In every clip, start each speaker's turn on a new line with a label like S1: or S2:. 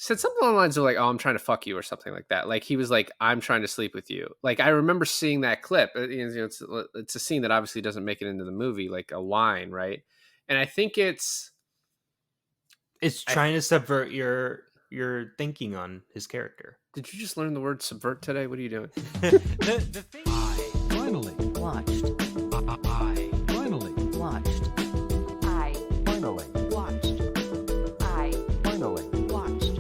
S1: said something along the lines of like, "Oh, I'm trying to fuck you" or something like that. Like he was like, "I'm trying to sleep with you." Like I remember seeing that clip. It's a scene that obviously doesn't make it into the movie, like a line, right? And I think
S2: It's
S1: I
S2: trying to subvert your thinking on his character.
S1: did you just learn the word subvert today? What are you doing?
S2: The thing
S3: I finally
S4: Watched.
S3: I finally
S4: Watched.
S5: I
S3: finally
S5: watched. I
S3: finally
S5: watched.
S3: I finally
S4: Watched.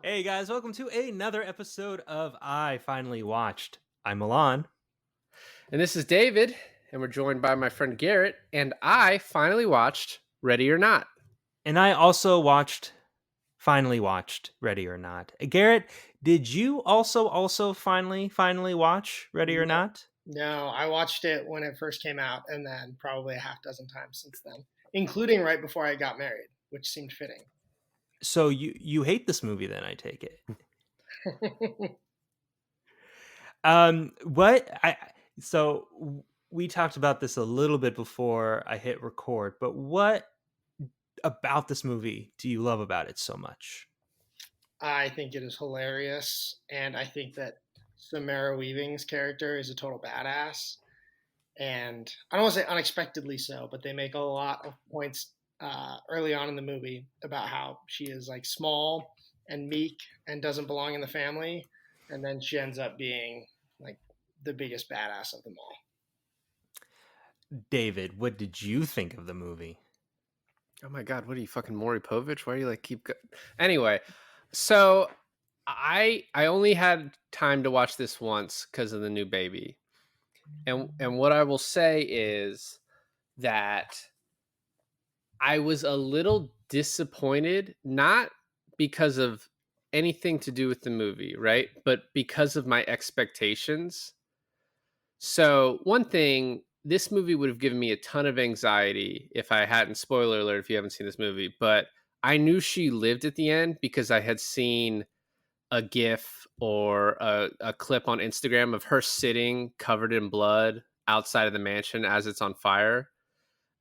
S2: Hey guys, welcome to another episode of I Finally Watched. I'm Milan.
S1: And this is David, and we're joined by my friend Garrett. And I finally watched Ready or Not.
S2: And I also finally watched Ready or Not. Garrett, did you also finally watch Ready or
S6: No,
S2: Not?
S6: no, I watched it when it first came out and then probably a half dozen times since then, including right before I got married, which seemed fitting.
S2: So you hate this movie then, I take it. What I so we talked about this a little bit before I hit record, but what about this movie do you love about it so much?
S6: I think it is hilarious, and I think that Samara Weaving's character is a total badass. And I don't want to say unexpectedly so, but they make a lot of points early on in the movie about how she is like small and meek and doesn't belong in the family, and then she ends up being like the biggest badass of them all.
S2: David, what did you think of the movie?
S1: Oh my God, what are you fucking Maury Povich? Why are you like Anyway, so I only had time to watch this once because of the new baby, and what I will say is that I was a little disappointed, not because of anything to do with the movie, right? But because of my expectations. So, one thing, this movie would have given me a ton of anxiety if I hadn't, spoiler alert if you haven't seen this movie, but I knew she lived at the end because I had seen a GIF or a clip on Instagram of her sitting covered in blood outside of the mansion as it's on fire.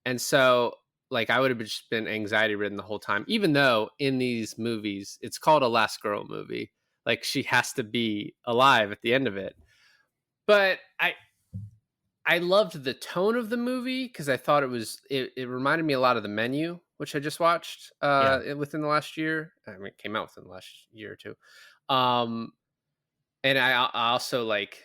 S1: And so, like, I would have just been anxiety ridden the whole time, even though in these movies, it's called a last girl movie. Like, she has to be alive at the end of it. But I loved the tone of the movie because I thought it reminded me a lot of The Menu, which I just watched
S2: Yeah.
S1: within the last year. I mean, it came out within the last year or two. Um, and I also like,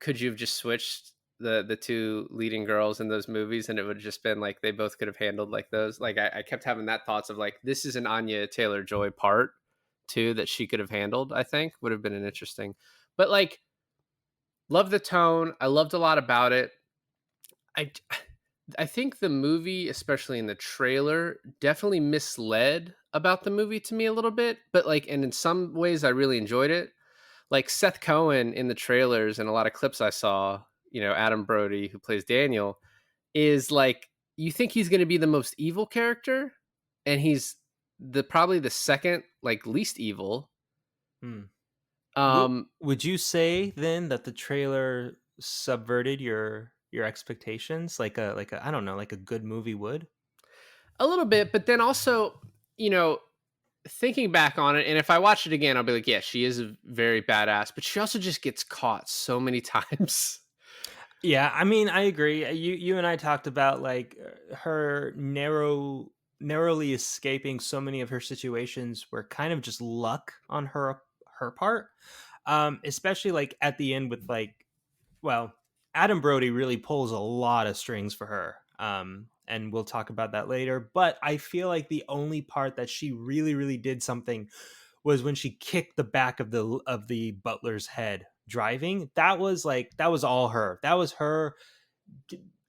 S1: could you have just switched the two leading girls in those movies and it would have just been like they both could have handled like those? Like I kept having that thoughts of like this is an Anya Taylor-Joy part too that she could have handled. I think would have been an interesting, but like love the tone. I loved a lot about it. I I think the movie, especially in the trailer, definitely misled about the movie to me a little bit. But like, and in some ways, I really enjoyed it. Like Seth Cohen in the trailers and a lot of clips I saw, Adam Brody, who plays Daniel, is like you think he's going to be the most evil character, and he's probably the second like least evil.
S2: Hmm.
S1: Um,
S2: Would you say then that the trailer subverted your expectations like a I don't know, like a good movie would?
S1: a little bit, but then also, you know, thinking back on it, and if I watch it again, I'll be like, yeah, she is a very badass, but she also just gets caught so many times.
S2: Yeah, I mean, I agree. You and I talked about like her narrowly escaping so many of her situations were kind of just luck on her part. Especially like at the end with like, well, Adam Brody really pulls a lot of strings for her. And we'll talk about that later, but I feel like the only part that she really did something was when she kicked the back of the butler's head driving. That was all her. That was her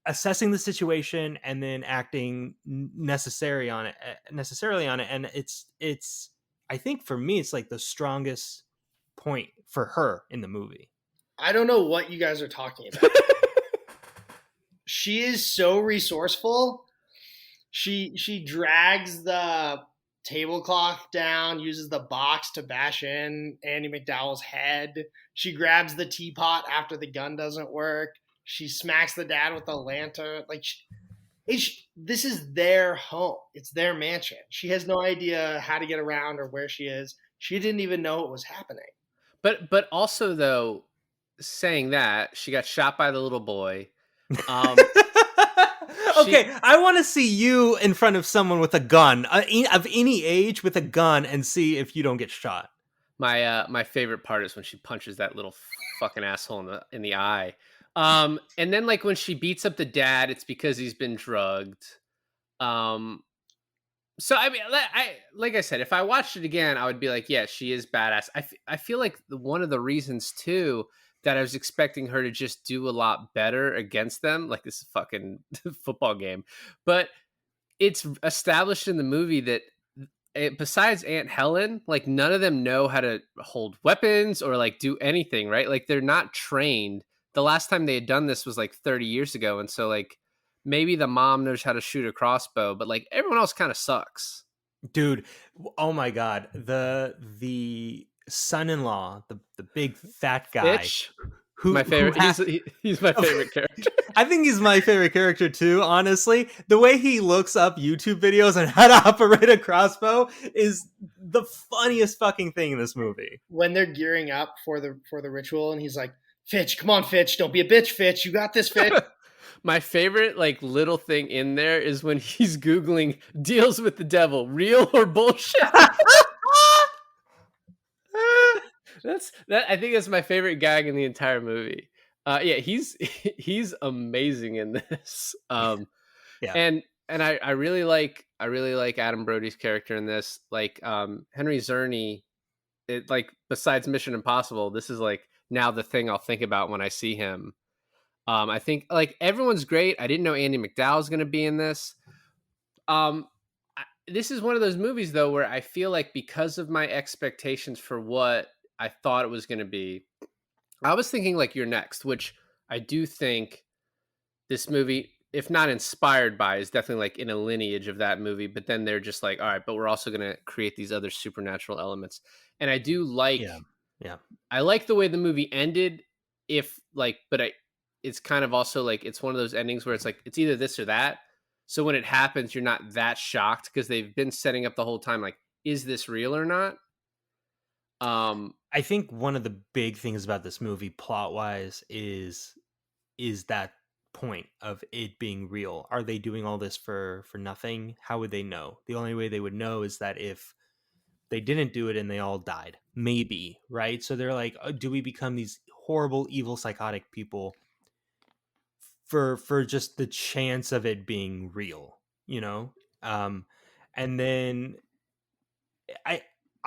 S2: assessing the situation and then acting necessarily on it. And it's I think for me it's like the strongest point for her in the movie.
S6: I don't know what you guys are talking about. She is so resourceful. She drags the tablecloth down, uses the box to bash in Andy McDowell's head. She grabs the teapot after the gun doesn't work. She smacks the dad with the lantern. This is their home. It's their mansion. She has no idea how to get around or where she is. She didn't even know it was happening.
S1: But also though, saying that she got shot by the little boy. She
S2: Okay, I want to see you in front of someone with a gun of any age with a gun and see if you don't get shot.
S1: my favorite part is when she punches that little fucking asshole in the eye. And then like when she beats up the dad, it's because he's been drugged. Um, so I mean, like I said, if I watched it again, I would be like, yeah, she is badass. I feel like one of the reasons too that I was expecting her to just do a lot better against them, like this fucking football game, but it's established in the movie that besides Aunt Helen, like none of them know how to hold weapons or like do anything, right? Like they're not trained. The last time they had done this was like 30 years ago. And so like maybe the mom knows how to shoot a crossbow, but like everyone else kind of sucks.
S2: Dude, oh my god, the son-in-law, the big fat guy
S1: Bitch.
S2: who
S1: My favorite.
S2: who
S1: He's my favorite character.
S2: I think he's my favorite character too, honestly. The way he looks up YouTube videos on how to operate a crossbow is the funniest fucking thing in this movie.
S6: When they're gearing up for the ritual, and he's like, "Fitch, come on, Fitch, don't be a bitch, Fitch. You got this, Fitch."
S1: My favorite like little thing in there is when he's Googling deals with the devil, real or bullshit. I think that's my favorite gag in the entire movie. Yeah, he's amazing in this.
S2: Yeah.
S1: And I really like Adam Brody's character in this. Like Henry Czerny, it like besides Mission Impossible, this is like now the thing I'll think about when I see him. I think like everyone's great. I didn't know Andy McDowell was going to be in this. This is one of those movies though where I feel like because of my expectations for what I thought it was going to be, I was thinking like You're Next, which I do think this movie, if not inspired by, is definitely like in a lineage of that movie. But then they're just like, all right, but we're also going to create these other supernatural elements. And I do like,
S2: Yeah.
S1: I like the way the movie ended. If like, but it's kind of also like it's one of those endings where it's like it's either this or that. So when it happens, you're not that shocked because they've been setting up the whole time like, is this real or not?
S2: I think one of the big things about this movie plot wise is that point of it being real. Are they doing all this for nothing? How would they know? The only way they would know is that if they didn't do it and they all died, maybe, right? So they're like, oh, do we become these horrible, evil, psychotic people for just the chance of it being real, you know? And then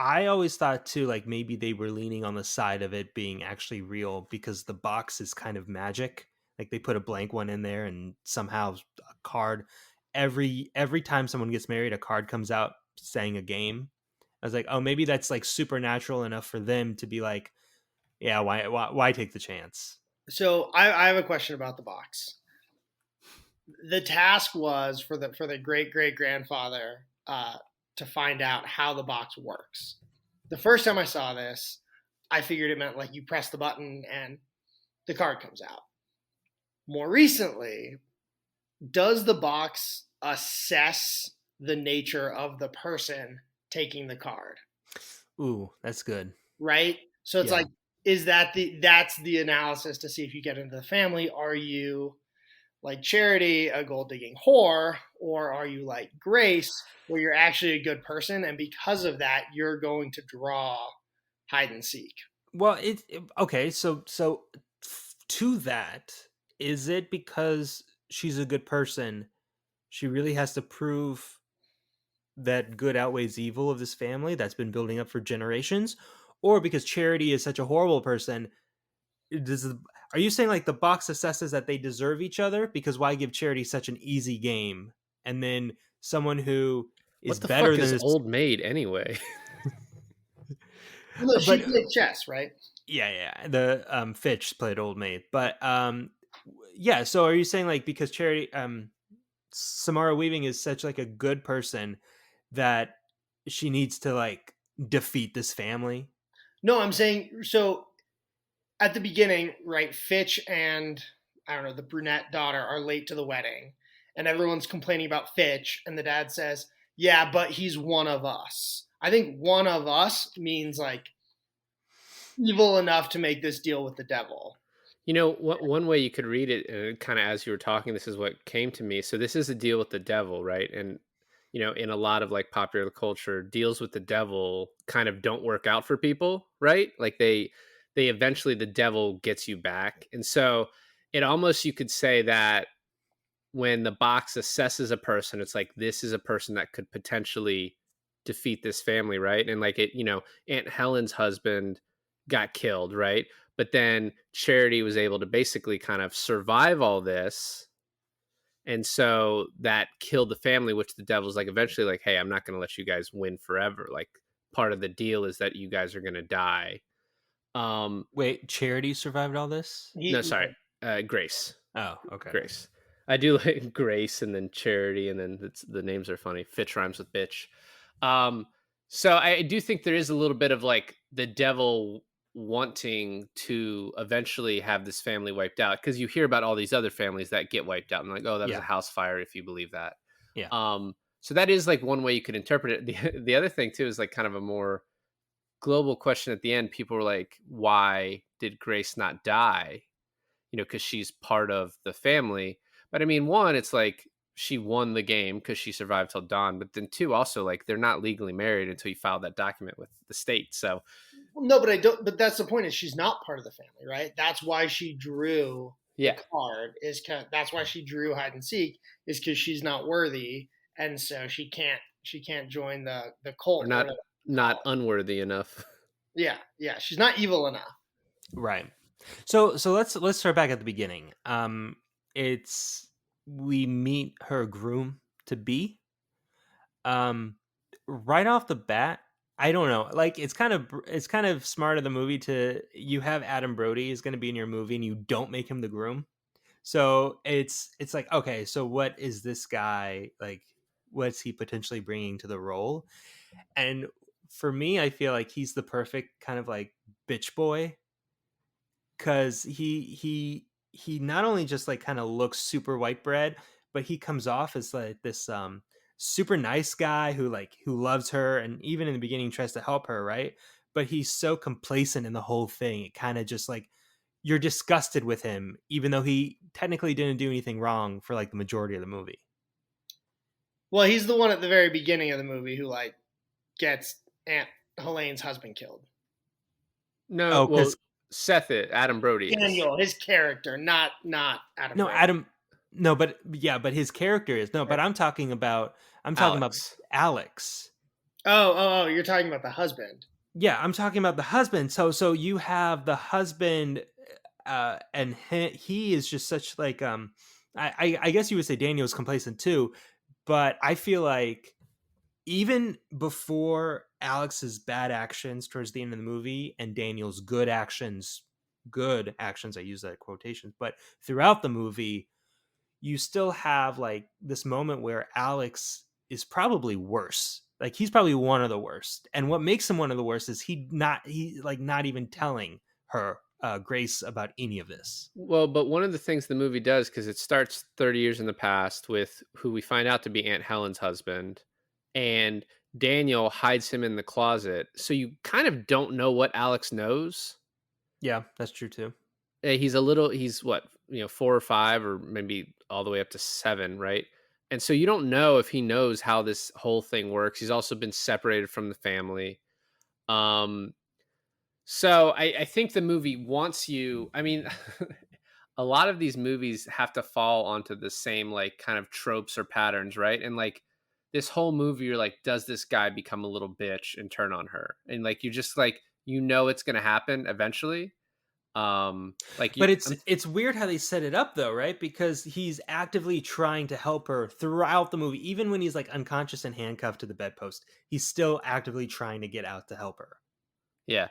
S2: I always thought too, like maybe they were leaning on the side of it being actually real because the box is kind of magic. Like they put a blank one in there and somehow a card every time someone gets married, a card comes out saying a game. I was like, oh, maybe that's like supernatural enough for them to be like, yeah, why take the chance?
S6: So I have a question about the box. The task was for the great grandfather to find out how the box works. The first time I saw this, I figured it meant like you press the button and the card comes out. More recently, does the box assess the nature of the person taking the card?
S2: Ooh, that's good.
S6: Right? So it's
S2: Yeah.
S6: like, is that's the analysis to see if you get into the family? Are you like Charity, a gold digging whore, or are you like Grace, where you're actually a good person, and because of that, you're going to draw hide and seek?
S2: Well, okay. So to that, is it because she's a good person? She really has to prove that good outweighs evil of this family that's been building up for generations, or because Charity is such a horrible person? Are you saying like the box assesses that they deserve each other? Because why give Charity such an easy game, and then someone who is
S1: What the
S2: better
S1: fuck
S2: than
S1: is
S2: this?
S1: Old Maid anyway?
S6: No, she played chess, right?
S2: Yeah. The Fitch played Old Maid, but yeah. So are you saying like because Charity Samara Weaving is such like a good person that she needs to like defeat this family?
S6: No, I'm saying so. At the beginning, right? Fitch and I don't know the brunette daughter are late to the wedding, and everyone's complaining about Fitch, and the dad says, "Yeah, but he's one of us." I think one of us means like evil enough to make this deal with the devil.
S1: You know, what one way you could read it, kind of as you were talking, this is what came to me. So this is a deal with the devil, right? And you know, in a lot of like popular culture, deals with the devil kind of don't work out for people, right? Like they eventually the devil gets you back. And so it almost you could say that when the box assesses a person, it's like this is a person that could potentially defeat this family, right? And like it, you know, Aunt Helen's husband got killed, right? But then Charity was able to basically kind of survive all this. And so that killed the family, which the devil's like eventually like, hey, I'm not going to let you guys win forever. Like part of the deal is that you guys are going to die.
S2: Wait, Charity survived all this?
S1: No, sorry, Grace.
S2: Oh, okay.
S1: Grace. I do like Grace and then Charity, and then the names are funny. Fitch rhymes with bitch. Um, so I do think there is a little bit of like the devil wanting to eventually have this family wiped out because you hear about all these other families that get wiped out and like, oh, that was
S2: Yeah.
S1: a house fire if you believe that.
S2: Yeah.
S1: So that is like one way you could interpret it. The other thing too is like kind of a more global question at the end. People were like, why did Grace not die? You know, because she's part of the family. But I mean, one, it's like she won the game because she survived till dawn. But then two, also like they're not legally married until you file that document with the state. So
S6: No, but I don't. But that's the point. Is she's not part of the family, right? That's why she drew
S1: yeah,
S6: the card. That's why she drew hide and seek. Is because she's not worthy, and so she can't join the cult.
S1: we're not unworthy enough.
S6: Yeah, she's not evil enough.
S2: Right. So let's start back at the beginning. It's we meet her groom to be. Right off the bat, I don't know. Like it's kind of smart of the movie to you have Adam Brody is going to be in your movie and you don't make him the groom. So it's like, okay, so what is this guy like? What's he potentially bringing to the role? And for me, I feel like he's the perfect kind of like bitch boy because he not only just like kind of looks super white bread, but he comes off as like this super nice guy who loves her and even in the beginning tries to help her, right? But he's so complacent in the whole thing. It kind of just like you're disgusted with him, even though he technically didn't do anything wrong for like the majority of the movie.
S6: Well, he's the one at the very beginning of the movie who like gets Aunt Helene's husband killed.
S1: No,
S2: Oh,
S1: well,
S2: 'cause-
S1: Seth, Adam Brody is.
S6: Daniel, his character, not Adam.
S2: No,
S6: Brody.
S2: Adam. No, but yeah, but his character is no. But I'm talking about
S1: Alex.
S2: Alex.
S6: Oh, you're talking about the husband.
S2: Yeah, I'm talking about the husband. So you have the husband, and he is just such like I guess you would say Daniel's complacent too, but I feel like even before Alex's bad actions towards the end of the movie and Daniel's good actions, I use that quotations, but throughout the movie, you still have like this moment where Alex is probably worse. Like he's probably one of the worst. And what makes him one of the worst is he not even telling her Grace about any of this.
S1: Well, but one of the things the movie does, because it starts 30 years in the past with who we find out to be Aunt Helen's husband, and Daniel hides him in the closet. So you kind of don't know what Alex knows.
S2: Yeah, that's true too.
S1: He's what, 4 or 5 or maybe all the way up to 7, right? And so you don't know if he knows how this whole thing works. He's also been separated from the family. So I think the movie wants you. I mean, a lot of these movies have to fall onto the same like kind of tropes or patterns, right? And like this whole movie, you're like, does this guy become a little bitch and turn on her? And like you just like it's gonna happen eventually. Like,
S2: but it's weird how they set it up though, right? Because he's actively trying to help her throughout the movie, even when he's like unconscious and handcuffed to the bedpost. He's still actively trying to get out to help her.
S1: Yeah.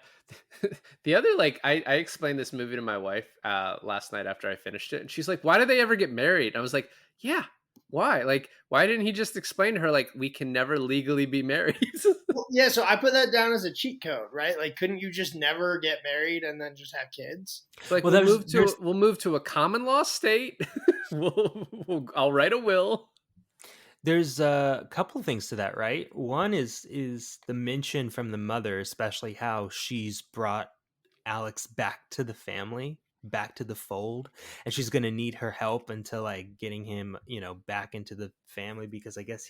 S1: The other, like, I explained this movie to my wife last night after I finished it, and she's like, why do they ever get married? And I was like, yeah, Why? Like, why didn't he just explain to her like we can never legally be married?
S6: Well, yeah, so I put that down as a cheat code, right? Like, couldn't you just never get married and then just have kids?
S1: Like
S2: Well, there's
S1: we'll move to a common law state. I'll write a will.
S2: There's a couple of things to that, right? One is the mention from the mother, especially how she's brought Alex back to the family, back to the fold, and she's going to need her help until like getting him, back into the family because I guess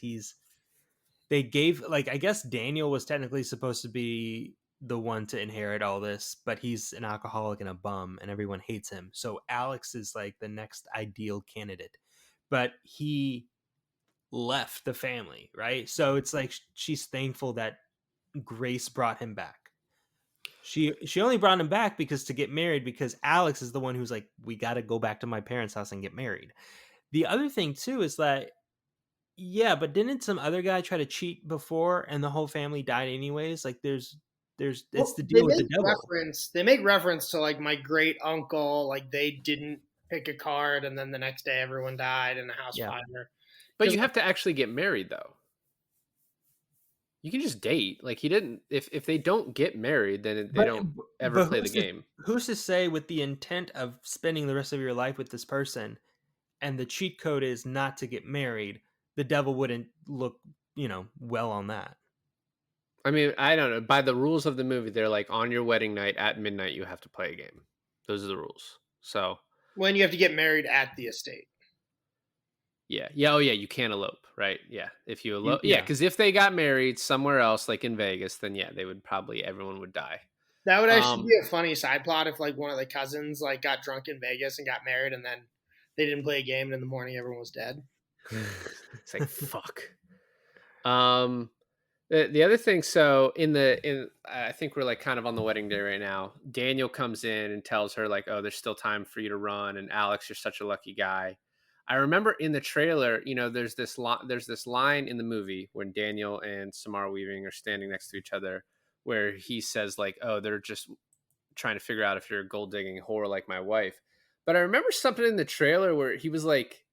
S2: they gave like I guess Daniel was technically supposed to be the one to inherit all this, but he's an alcoholic and a bum and everyone hates him. So Alex is like the next ideal candidate. But he left the family, right? So it's like she's thankful that Grace brought him back. She only brought him back because to get married because Alex is the one who's like we got to go back to my parents' house and get married. The other thing too is that yeah, but didn't some other guy try to cheat before and the whole family died anyways? Like there's it's
S6: Well,
S2: the deal with the devil.
S6: They make reference to like my great uncle, like they didn't pick a card, and then the next day everyone died in a house
S2: Yeah.
S6: fire.
S1: But you have to actually get married though. You can just date. Like he didn't. If they don't get married, then they don't ever play the game.
S2: Who's to say with the intent of spending the rest of your life with this person, and the cheat code is not to get married, the devil wouldn't look, well on that.
S1: I mean, I don't know. By the rules of the movie, they're like on your wedding night at midnight, you have to play a game. Those are the rules. So
S6: When you have to get married at the estate.
S1: yeah. Oh yeah, you can't elope, right? Yeah. If you elope,
S2: yeah.
S1: because if they got married somewhere else, like in Vegas, then yeah, they would probably everyone would die.
S6: That would actually be a funny side plot if like one of the cousins like got drunk in Vegas and got married, and then they didn't play a game, and in the morning everyone was dead.
S1: It's like fuck. The other thing, so in I think we're like kind of on the wedding day right now. Daniel comes in and tells her like, "Oh, there's still time for you to run." And Alex, you're such a lucky guy. I remember in the trailer, there's this line in the movie when Daniel and Samara Weaving are standing next to each other, where he says like, "Oh, they're just trying to figure out if you're a gold digging whore like my wife." But I remember something in the trailer where he was like,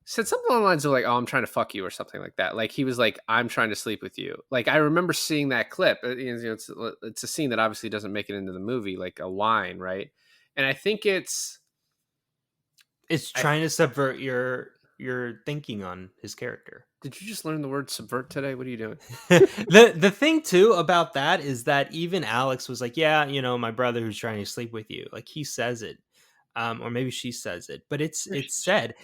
S1: said something along the lines of like, "Oh, I'm trying to fuck you" or something like that. Like he was like, "I'm trying to sleep with you." Like I remember seeing that clip. It's a scene that obviously doesn't make it into the movie, like a line, right? And I think it's
S2: trying to subvert your thinking on his character.
S1: Did you just learn the word subvert today? What are you doing?
S2: The thing too about that is that even Alex was like, yeah, my brother who's trying to sleep with you. Like he says it. Or maybe she says it, but it's said.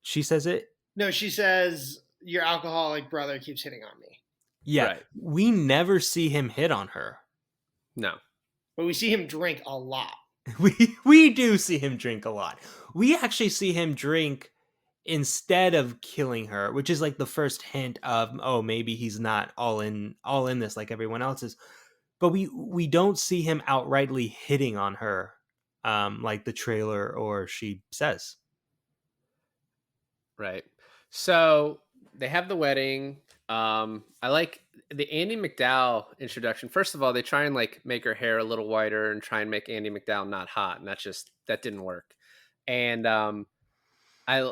S2: She says it.
S6: No, she says your alcoholic brother keeps hitting on me.
S2: Yeah.
S1: Right.
S2: We never see him hit on her.
S1: No.
S6: But we see him drink a lot.
S2: We do see him drink a lot. We actually see him drink instead of killing her, which is like the first hint of, oh, maybe he's not all in this like everyone else is. But we don't see him outrightly hitting on her, like the trailer or she says.
S1: Right. So they have the wedding. I like the Andy McDowell introduction. First of all, they try and like make her hair a little whiter and try and make Andy McDowell not hot, and that didn't work. And I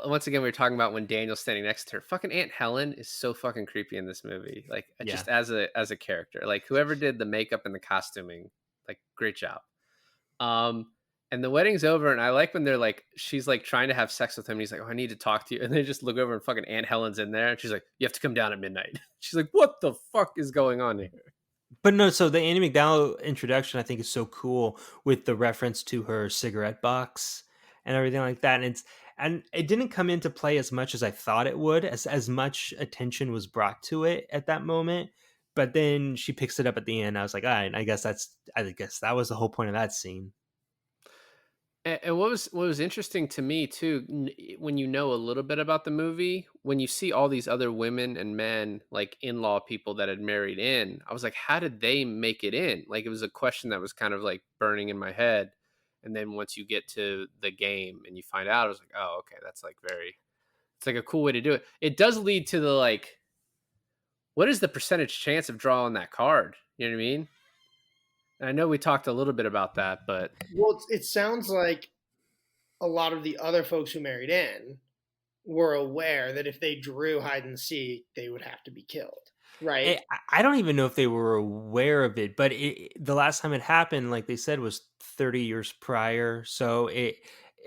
S1: once again we were talking about when Daniel's standing next to her. Fucking Aunt Helen is so fucking creepy in this movie. Like just as a character, like whoever did the makeup and the costuming, like great job. And the wedding's over, and I like when they're like, she's like trying to have sex with him. And he's like, "Oh, I need to talk to you." And they just look over, and fucking Aunt Helen's in there, and she's like, "You have to come down at midnight." She's like, "What the fuck is going on here?"
S2: But no, so the Andy McDowell introduction I think is so cool with the reference to her cigarette box and everything like that. And it didn't come into play as much as I thought it would, as much attention was brought to it at that moment. But then she picks it up at the end. I was like, all right, I guess that was the whole point of that scene.
S1: And what was interesting to me too, when you know a little bit about the movie, when you see all these other women and men, like in-law people that had married in, I was like, how did they make it in? Like it was a question that was kind of like burning in my head. And then once you get to the game and you find out, I was like, oh, okay, that's like it's like a cool way to do it. It does lead to the like, what is the percentage chance of drawing that card? You know what I mean? And I know we talked a little bit about that, but
S6: Well, it sounds like a lot of the other folks who married in were aware that if they drew hide and seek, they would have to be killed, right?
S2: I don't even know if they were aware of it, but the last time it happened, like they said, was 30 years prior. So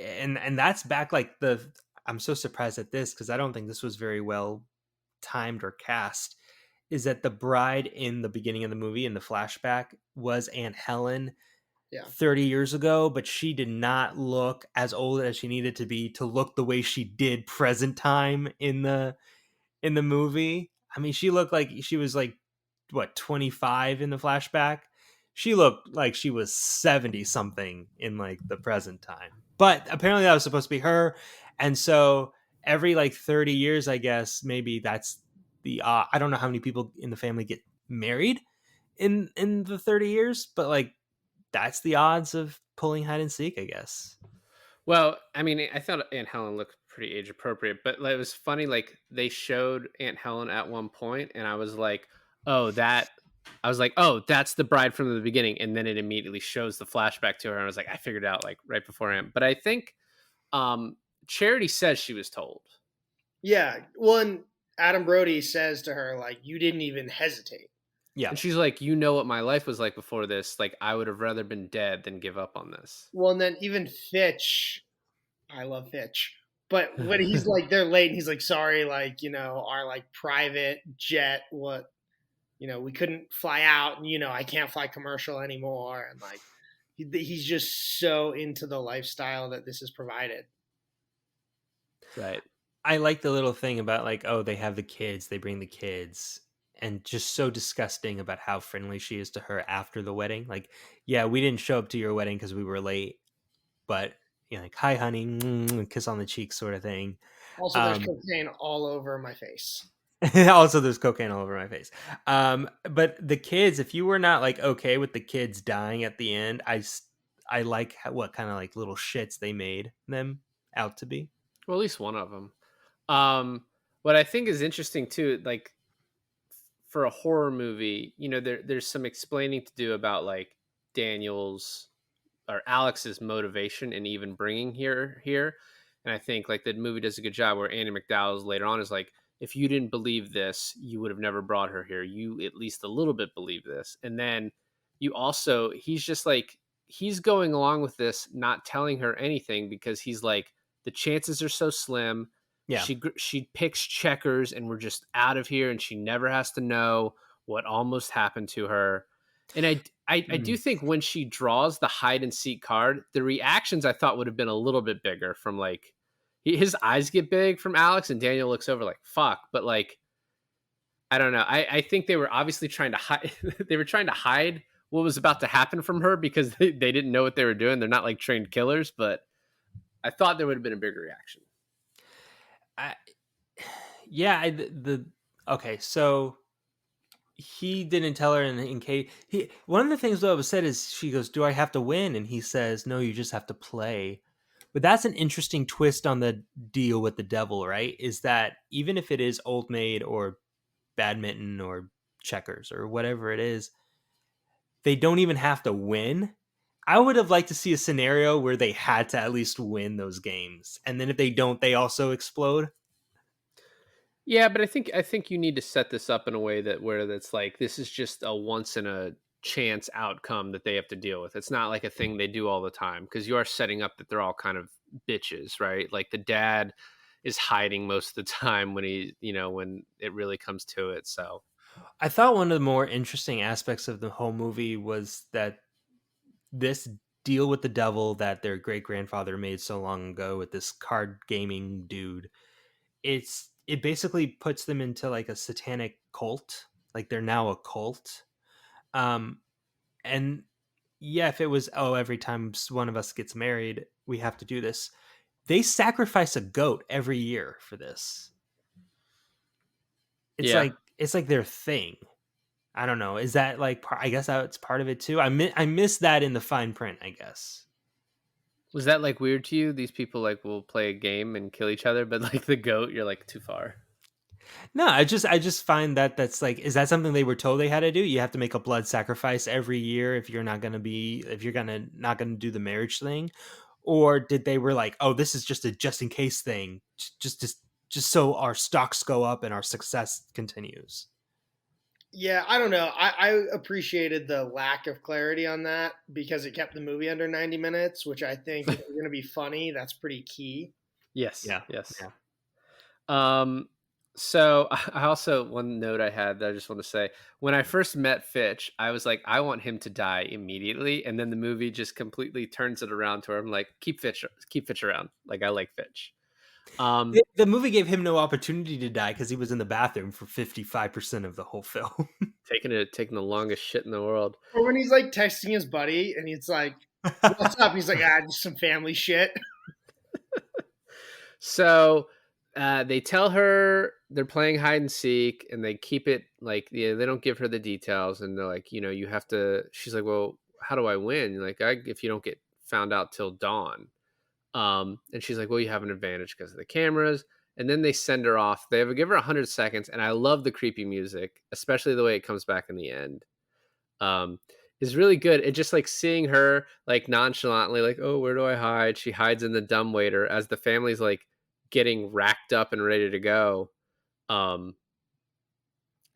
S2: and that's back like the. I'm so surprised at this because I don't think this was very well timed or cast. Is that the bride in the beginning of the movie in the flashback was Aunt Helen
S6: Yeah.
S2: 30 years ago, but she did not look as old as she needed to be to look the way she did present time in the movie. I mean, she looked like she was like what 25 in the flashback. She looked like she was 70 something in like the present time. But apparently that was supposed to be her. And so every like 30 years, I guess, maybe that's the I don't know how many people in the family get married in the 30 years, but like that's the odds of pulling hide and seek, I guess.
S1: Well, I mean, I thought Aunt Helen looked pretty age appropriate, but like, it was funny. Like they showed Aunt Helen at one point, and I was like, "Oh, that." I was like, "Oh, that's the bride from the beginning," and then it immediately shows the flashback to her. And I was like, "I figured it out like right beforehand." But I think um, Charity says she was told.
S6: Yeah. One Adam Brody says to her, like, you didn't even hesitate.
S2: Yeah.
S1: And she's like, "You know what my life was like before this. Like, I would have rather been dead than give up on this."
S6: Well, and then even Fitch, I love Fitch, but when he's like, they're late, and he's like, sorry, like, our like private jet, we couldn't fly out, and I can't fly commercial anymore, and like, he's just so into the lifestyle that this is provided.
S1: Right.
S2: I like the little thing about like, oh, they have the kids, they bring the kids, and just so disgusting about how friendly she is to her after the wedding. Like, yeah, we didn't show up to your wedding because we were late, but like, hi, honey, kiss on the cheek, sort of thing.
S6: Also, there's cocaine all over my face.
S2: Also, there's cocaine all over my face. But the kids, if you were not like okay with the kids dying at the end, I like what kind of like little shits they made them out to be.
S1: Well, at least one of them. What I think is interesting too, like for a horror movie, there's some explaining to do about like Daniel's or Alex's motivation in even bringing here. And I think like the movie does a good job where Andy McDowell's later on is like, if you didn't believe this, you would have never brought her here. You at least a little bit believe this. And then he's just like, he's going along with this, not telling her anything because he's like, the chances are so slim.
S2: Yeah.
S1: She picks checkers and we're just out of here and she never has to know what almost happened to her. And I do think when she draws the hide and seek card, the reactions I thought would have been a little bit bigger from like his eyes get big from Alex and Daniel looks over like fuck, but like I don't know. I think they were obviously trying to hide they were trying to hide what was about to happen from her because they didn't know what they were doing. They're not like trained killers, but I thought there would have been a bigger reaction.
S2: Okay, so he didn't tell her in case one of the things that was said is she goes, do I have to win? And he says, no, you just have to play. But that's an interesting twist on the deal with the devil, right? Is that even if it is old maid or badminton or checkers or whatever it is, they don't even have to win. I would have liked to see a scenario where they had to at least win those games. And then if they don't, they also explode.
S1: Yeah, but I think you need to set this up in a way where that's like this is just a once in a chance outcome that they have to deal with. It's not like a thing they do all the time because you are setting up that they're all kind of bitches, right? Like the dad is hiding most of the time when it really comes to it. So
S2: I thought one of the more interesting aspects of the whole movie was that this deal with the devil that their great grandfather made so long ago with this card gaming dude, it basically puts them into like a satanic cult. Like they're now a cult. And yeah, if it was, every time one of us gets married, we have to do this. They sacrifice a goat every year for this. It's like their thing. I don't know. Is that like, I guess it's part of it too. I miss that in the fine print, I guess.
S1: Was that like weird to you? These people like will play a game and kill each other, but like the goat, you're like too far.
S2: No, I just find that's like, is that something they were told they had to do? You have to make a blood sacrifice every year if you're not gonna do the marriage thing, or did they were like, oh, this is just a just in case thing, just just so our stocks go up and our success continues.
S6: Yeah, I don't know. I appreciated the lack of clarity on that because it kept the movie under 90 minutes, which I think if you're going to be funny, that's pretty key.
S1: Yes.
S2: Yeah.
S1: Yes.
S2: Yeah.
S1: So I also, one note I had that I just want to say, when I first met Fitch, I was like, I want him to die immediately, and then the movie just completely turns it around to where I'm like, keep Fitch around. Like, I like Fitch.
S2: The movie gave him no opportunity to die because he was in the bathroom for 55% of the whole film.
S1: taking the longest shit in the world.
S6: Or when he's like texting his buddy and he's like, "What's up?" He's like, just some family shit.
S1: So they tell her they're playing hide and seek, and they keep it like, yeah, they don't give her the details, and they're like, you have to. She's like, well, how do I win? Like, if you don't get found out till dawn. And she's like, well, you have an advantage because of the cameras. And then they send her off. They give her 100 seconds, and I love the creepy music, especially the way it comes back in the end. Is really good. It just like seeing her like nonchalantly, like, oh, where do I hide? She hides in the dumbwaiter as the family's like getting racked up and ready to go. And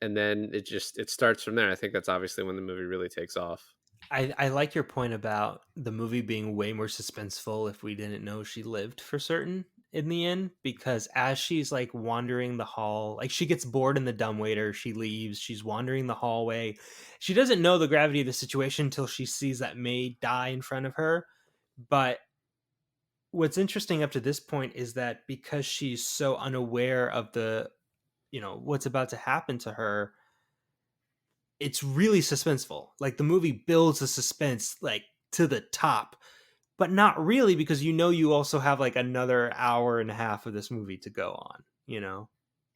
S1: then it starts from there. I think that's obviously when the movie really takes off.
S2: I like your point about the movie being way more suspenseful if we didn't know she lived for certain in the end, because as she's like wandering the hall, like she gets bored in the dumbwaiter, she leaves, she's wandering the hallway. She doesn't know the gravity of the situation until she sees that maid die in front of her. But what's interesting up to this point is that because she's so unaware of the, what's about to happen to her, it's really suspenseful. Like the movie builds the suspense like to the top, but not really, because you also have like another hour and a half of this movie to go on,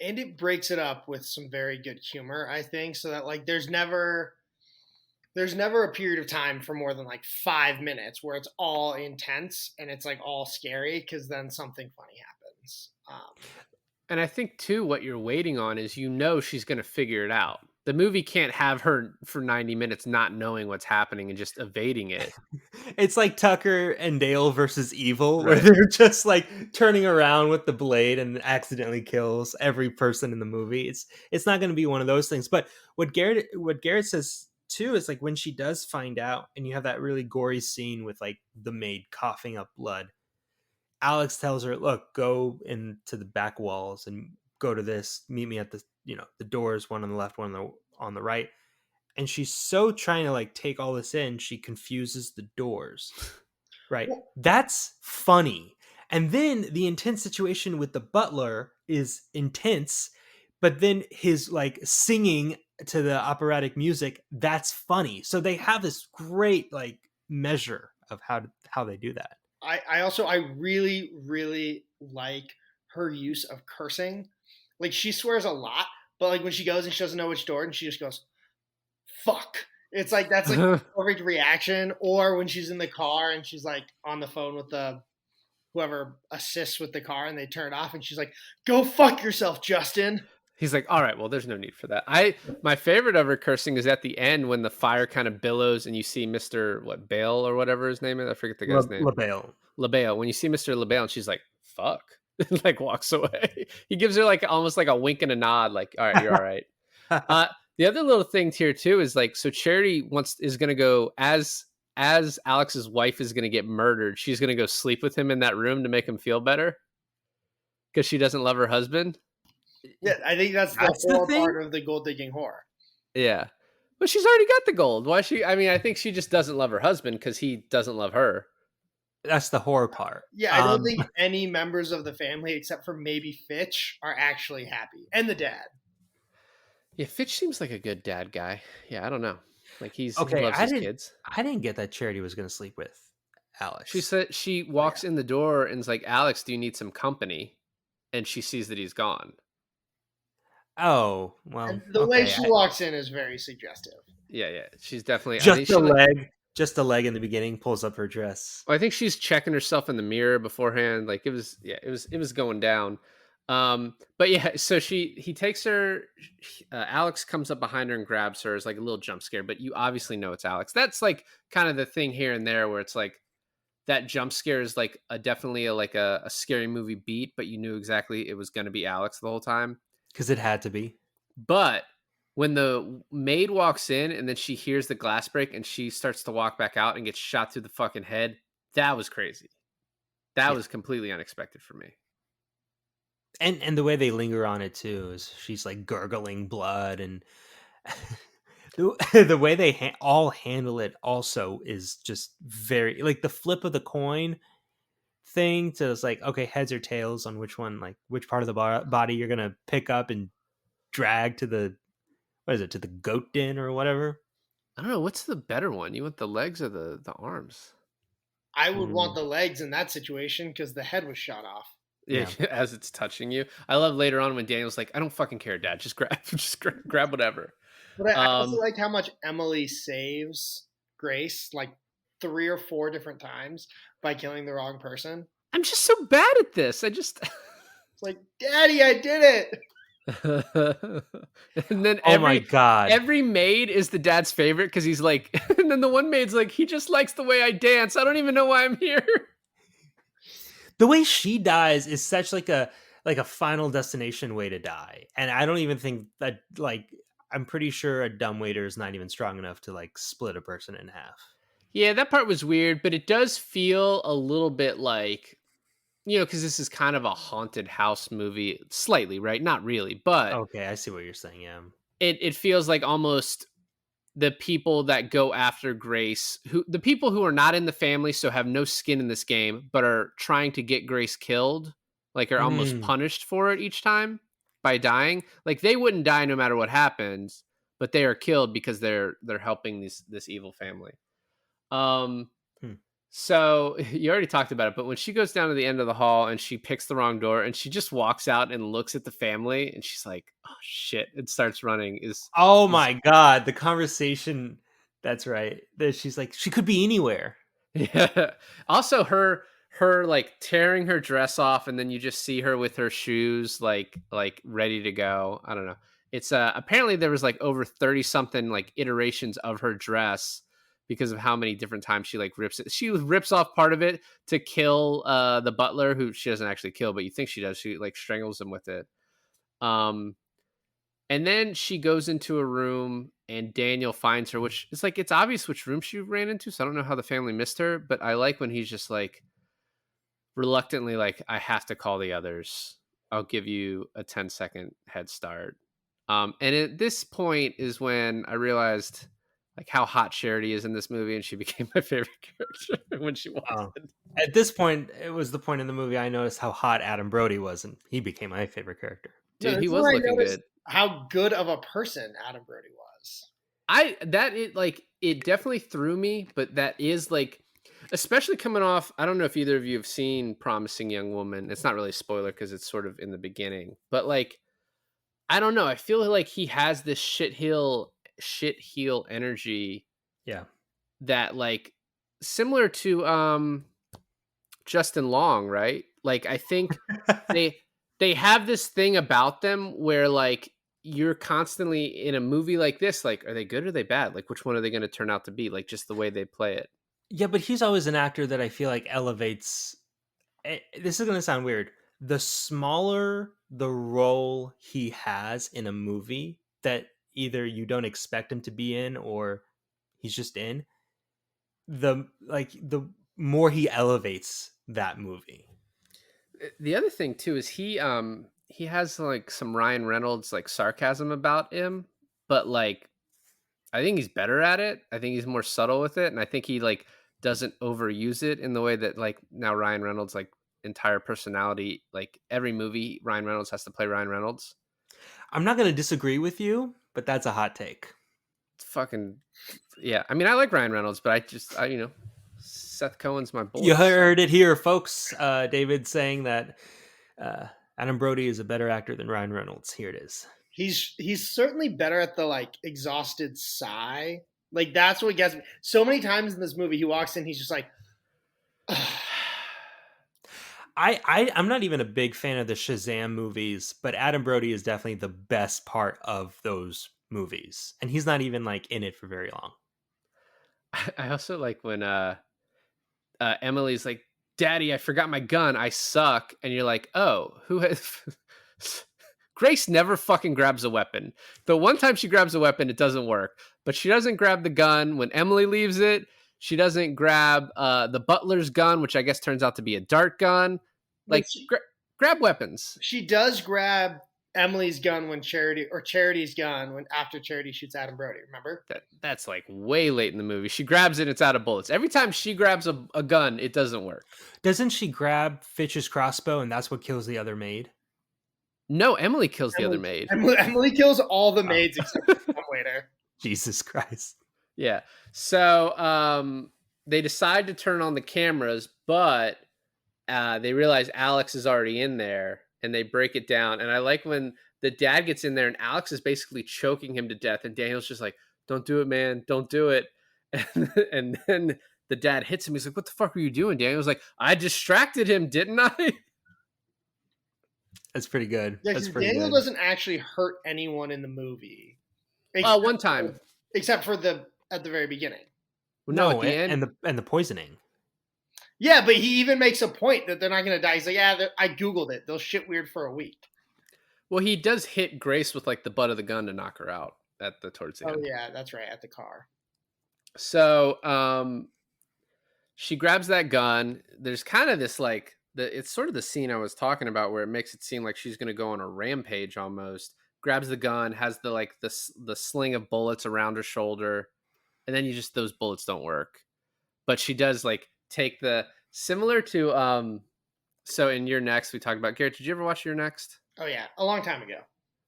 S6: And it breaks it up with some very good humor, I think, so that like there's never a period of time for more than like 5 minutes where it's all intense and it's like all scary, because then something funny happens.
S1: And I think too, what you're waiting on is she's going to figure it out. The movie can't have her for 90 minutes not knowing what's happening and just evading it.
S2: It's like Tucker and Dale versus Evil, where
S1: Right.
S2: they're just like turning around with the blade and accidentally kills every person in the movie. It's not going to be one of those things. But what Gharrett says too is like when she does find out, and you have that really gory scene with like the maid coughing up blood, Alex tells her, look, go into the back walls and go to this, meet me at the doors, one on the left, one on the right. And she's so trying to like take all this in, she confuses the doors. Right. That's funny. And then the intense situation with the butler is intense, but then his like singing to the operatic music, that's funny. So they have this great like measure of how they do that.
S6: I really, really like her use of cursing. Like she swears a lot, but like when she goes and she doesn't know which door, and she just goes, "Fuck." It's like that's like a perfect reaction. Or when she's in the car and she's like on the phone with whoever assists with the car, and they turn it off, and she's like, "Go fuck yourself, Justin."
S1: He's like, all right, well, there's no need for that. My favorite of her cursing is at the end when the fire kind of billows and you see Mr. Bale or whatever his name is. I forget the guy's name. LaBelle. When you see Mr. LaBelle, and she's like, fuck, and like walks away. He gives her like almost like a wink and a nod, like, all right, you're all right. The other little thing here too is like, so Charity is going to go as Alex's wife is going to get murdered. She's going to go sleep with him in that room to make him feel better because she doesn't love her husband.
S6: Yeah, I think that's the whole part of the gold digging horror.
S1: Yeah. But she's already got the gold. Why I think she just doesn't love her husband because he doesn't love her.
S2: That's the horror part.
S6: Yeah, I don't think any members of the family, except for maybe Fitch, are actually happy. And the dad.
S1: Yeah, Fitch seems like a good dad guy. Yeah, I don't know. Like he loves his kids.
S2: I didn't get that Charity was going to sleep with Alex.
S1: She said she walks in the door and is like, Alex, do you need some company? And she sees that he's gone.
S2: Oh, well.
S6: And the way she walks in is very suggestive.
S1: Yeah. She's definitely
S2: just a leg in the beginning pulls up her dress.
S1: I think she's checking herself in the mirror beforehand. Like it was going down. But yeah, so he takes her. Alex comes up behind her and grabs her. It's like a little jump scare, but you obviously know it's Alex. That's like kind of the thing here and there where it's like that jump scare is like definitely a scary movie beat, but you knew exactly it was going to be Alex the whole time.
S2: Because it had to be.
S1: But when the maid walks in and then she hears the glass break and she starts to walk back out and gets shot through the fucking head, that was crazy. That
S2: Yeah.
S1: was completely unexpected for me.
S2: And the way they linger on it too is she's like gurgling blood, and the way they all handle it also is just very like the flip of the coin thing to it's like, okay, heads or tails on which one, like which part of the body you're gonna pick up and drag to the, what is it, to the goat den or whatever.
S1: I don't know, what's the better one? You want the legs or the arms?
S6: I would want the legs in that situation because the head was shot off.
S1: Yeah, as it's touching you. I love later on when Daniel's like, "I don't fucking care, Dad. Just grab, grab whatever."
S6: But I also like how much Emily saves Grace like 3 or 4 different times by killing the wrong person.
S1: I'm just so bad at this. I just
S6: It's like, Daddy, I did it.
S1: and then
S2: Oh my God.
S1: every maid is the dad's favorite because he's like, and then the one maid's like, he just likes the way I dance. I don't even know why I'm here.
S2: The way she dies is such like a Final Destination way to die, and I don't even think that, like, I'm pretty sure a dumbwaiter is not even strong enough to like split a person in half.
S1: Yeah, that part was weird, but it does feel a little bit like, because this is kind of a haunted house movie, slightly, right? Not really, but
S2: Okay, I see what you're saying. Yeah.
S1: it feels like almost the people that go after Grace, the people who are not in the family, so have no skin in this game, but are trying to get Grace killed, like are almost punished for it each time by dying. Like they wouldn't die no matter what happens, but they are killed because they're helping this evil family. So you already talked about it, but when she goes down to the end of the hall and she picks the wrong door and she just walks out and looks at the family and she's like, "Oh shit!" and starts running.
S2: Oh my God, the conversation. That's right. That she's like, she could be anywhere.
S1: Yeah. Also, her like tearing her dress off, and then you just see her with her shoes like ready to go. I don't know. It's apparently there was like over 30 something like iterations of her dress because of how many different times she like rips it. She rips off part of it to kill the butler, who she doesn't actually kill, but you think she does. She like strangles him with it. And then she goes into a room and Daniel finds her, which is like, it's obvious which room she ran into. So I don't know how the family missed her, but I like when he's just like reluctantly like, I have to call the others. I'll give you a 10-second head start. And at this point is when I realized like how hot Charity is in this movie, and she became my favorite character when she walked in.
S2: At this point, it was the point in the movie I noticed how hot Adam Brody was, and he became my favorite character.
S1: Dude, he was looking good.
S6: How good of a person Adam Brody was.
S1: It definitely threw me, but that is like, especially coming off, I don't know if either of you have seen Promising Young Woman. It's not really a spoiler because it's sort of in the beginning, but like, I don't know. I feel like he has this shit heel energy.
S2: Yeah.
S1: That like similar to Justin Long, right? Like I think they have this thing about them where like you're constantly in a movie like this, like, are they good or are they bad? Like, which one are they going to turn out to be? Like, just the way they play it.
S2: Yeah, but he's always an actor that I feel like elevates. This is going to sound weird. The smaller the role he has in a movie that either you don't expect him to be in or he's just in, the more he elevates that movie.
S1: The other thing too is he has like some Ryan Reynolds like sarcasm about him, but like I think he's better at it. I think he's more subtle with it, and I think he like doesn't overuse it in the way that like now Ryan Reynolds like entire personality, like every movie Ryan Reynolds has to play Ryan Reynolds.
S2: I'm not going to disagree with you, but that's a hot take.
S1: It's fucking yeah. I mean, I like Ryan Reynolds, but I Seth Cohen's my boy.
S2: You heard it here, folks. David saying that Adam Brody is a better actor than Ryan Reynolds. Here it is.
S6: He's certainly better at the like exhausted sigh. Like that's what gets me. So many times in this movie, he walks in, he's just like.
S2: I'm not even a big fan of the Shazam movies, but Adam Brody is definitely the best part of those movies, and he's not even like in it for very long.
S1: I also like when Emily's like, "Daddy, I forgot my gun. I suck." And you're like, "Oh, who has?" Grace never fucking grabs a weapon. The one time she grabs a weapon, it doesn't work. But she doesn't grab the gun when Emily leaves it. She doesn't grab the butler's gun, which I guess turns out to be a dart gun.
S6: But
S1: Like, grab weapons.
S6: she does grab Emily's gun when Charity's gun when after Charity shoots Adam Brody. Remember?
S1: That's like way late in the movie. She grabs it, it's out of bullets. Every time she grabs a gun, it doesn't work.
S2: Doesn't she grab Fitch's crossbow and that's what kills the other maid?
S1: No, Emily kills the other maid.
S6: Emily kills all the maids except for the waiter.
S2: Jesus Christ.
S1: Yeah. So they decide to turn on the cameras, but they realize Alex is already in there and they break it down. And I like when the dad gets in there and Alex is basically choking him to death. And Daniel's just like, "Don't do it, man. Don't do it." And then the dad hits him. He's like, "What the fuck were you doing?" Daniel's like, "I distracted him, didn't I?"
S2: That's pretty good.
S6: Yeah,
S2: That's
S6: because
S2: pretty
S6: Daniel
S2: good.
S6: doesn't actually hurt anyone in the movie.
S1: One time.
S6: Except for at the very beginning.
S1: No, at the end.
S2: and the poisoning.
S6: Yeah, but he even makes a point that they're not going to die. He's like, "Yeah, I Googled it. They'll shit weird for a week."
S1: Well, he does hit Grace with like the butt of the gun to knock her out towards the end.
S6: Oh yeah, that's right, at the car.
S1: So she grabs that gun. There's kind of this like it's sort of the scene I was talking about where it makes it seem like she's going to go on a rampage almost. Grabs the gun, has the sling of bullets around her shoulder, and then those bullets don't work. But she does like take similar to so in Your Next we talked about. Garrett, did you ever watch Your Next?
S6: Oh yeah, a long time ago.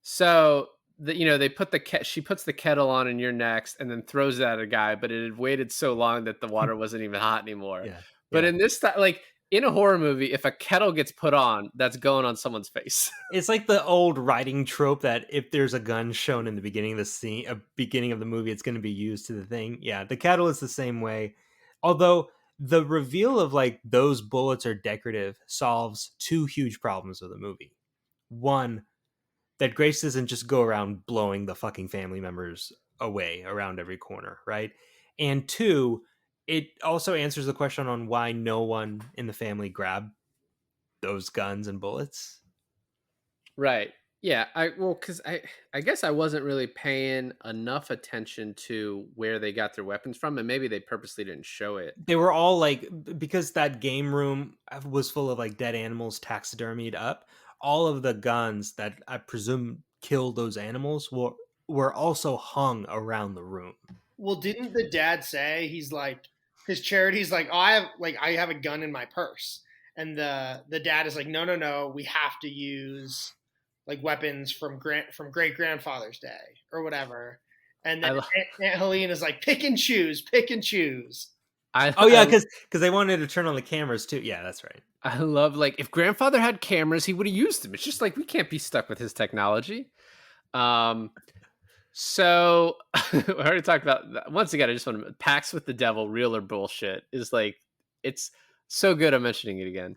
S1: So they put she puts the kettle on in Your Next and then throws it at a guy, but it had waited so long that the water wasn't even hot anymore.
S2: Yeah.
S1: But in this like in a horror movie, if a kettle gets put on, that's going on someone's face.
S2: It's like the old writing trope that if there's a gun shown in the beginning of the scene, beginning of the movie, it's going to be used to the thing. Yeah, the kettle is the same way. Although the reveal of like those bullets are decorative solves two huge problems of the movie. One, that Grace doesn't just go around blowing the fucking family members away around every corner, right? And two, it also answers the question on why no one in the family grabbed those guns and bullets.
S1: Right. Yeah. Because I guess I wasn't really paying enough attention to where they got their weapons from, and maybe they purposely didn't show it.
S2: They were all like, because that game room was full of like dead animals taxidermied up, all of the guns that I presume killed those animals were also hung around the room.
S6: Well, didn't the dad say he's like his Charity's like, "Oh, I have a gun in my purse," and the dad is like, "No, we have to use like weapons from great grandfather's day or whatever." And then Aunt Helene is like, pick and choose.
S2: Because they wanted to turn on the cameras too. Yeah, that's right.
S1: I love like if grandfather had cameras, he would have used them. It's just like we can't be stuck with his technology. So I already talked about once again. I just want to Pacts with the Devil, real or bullshit, is like it's so good. I'm mentioning it again.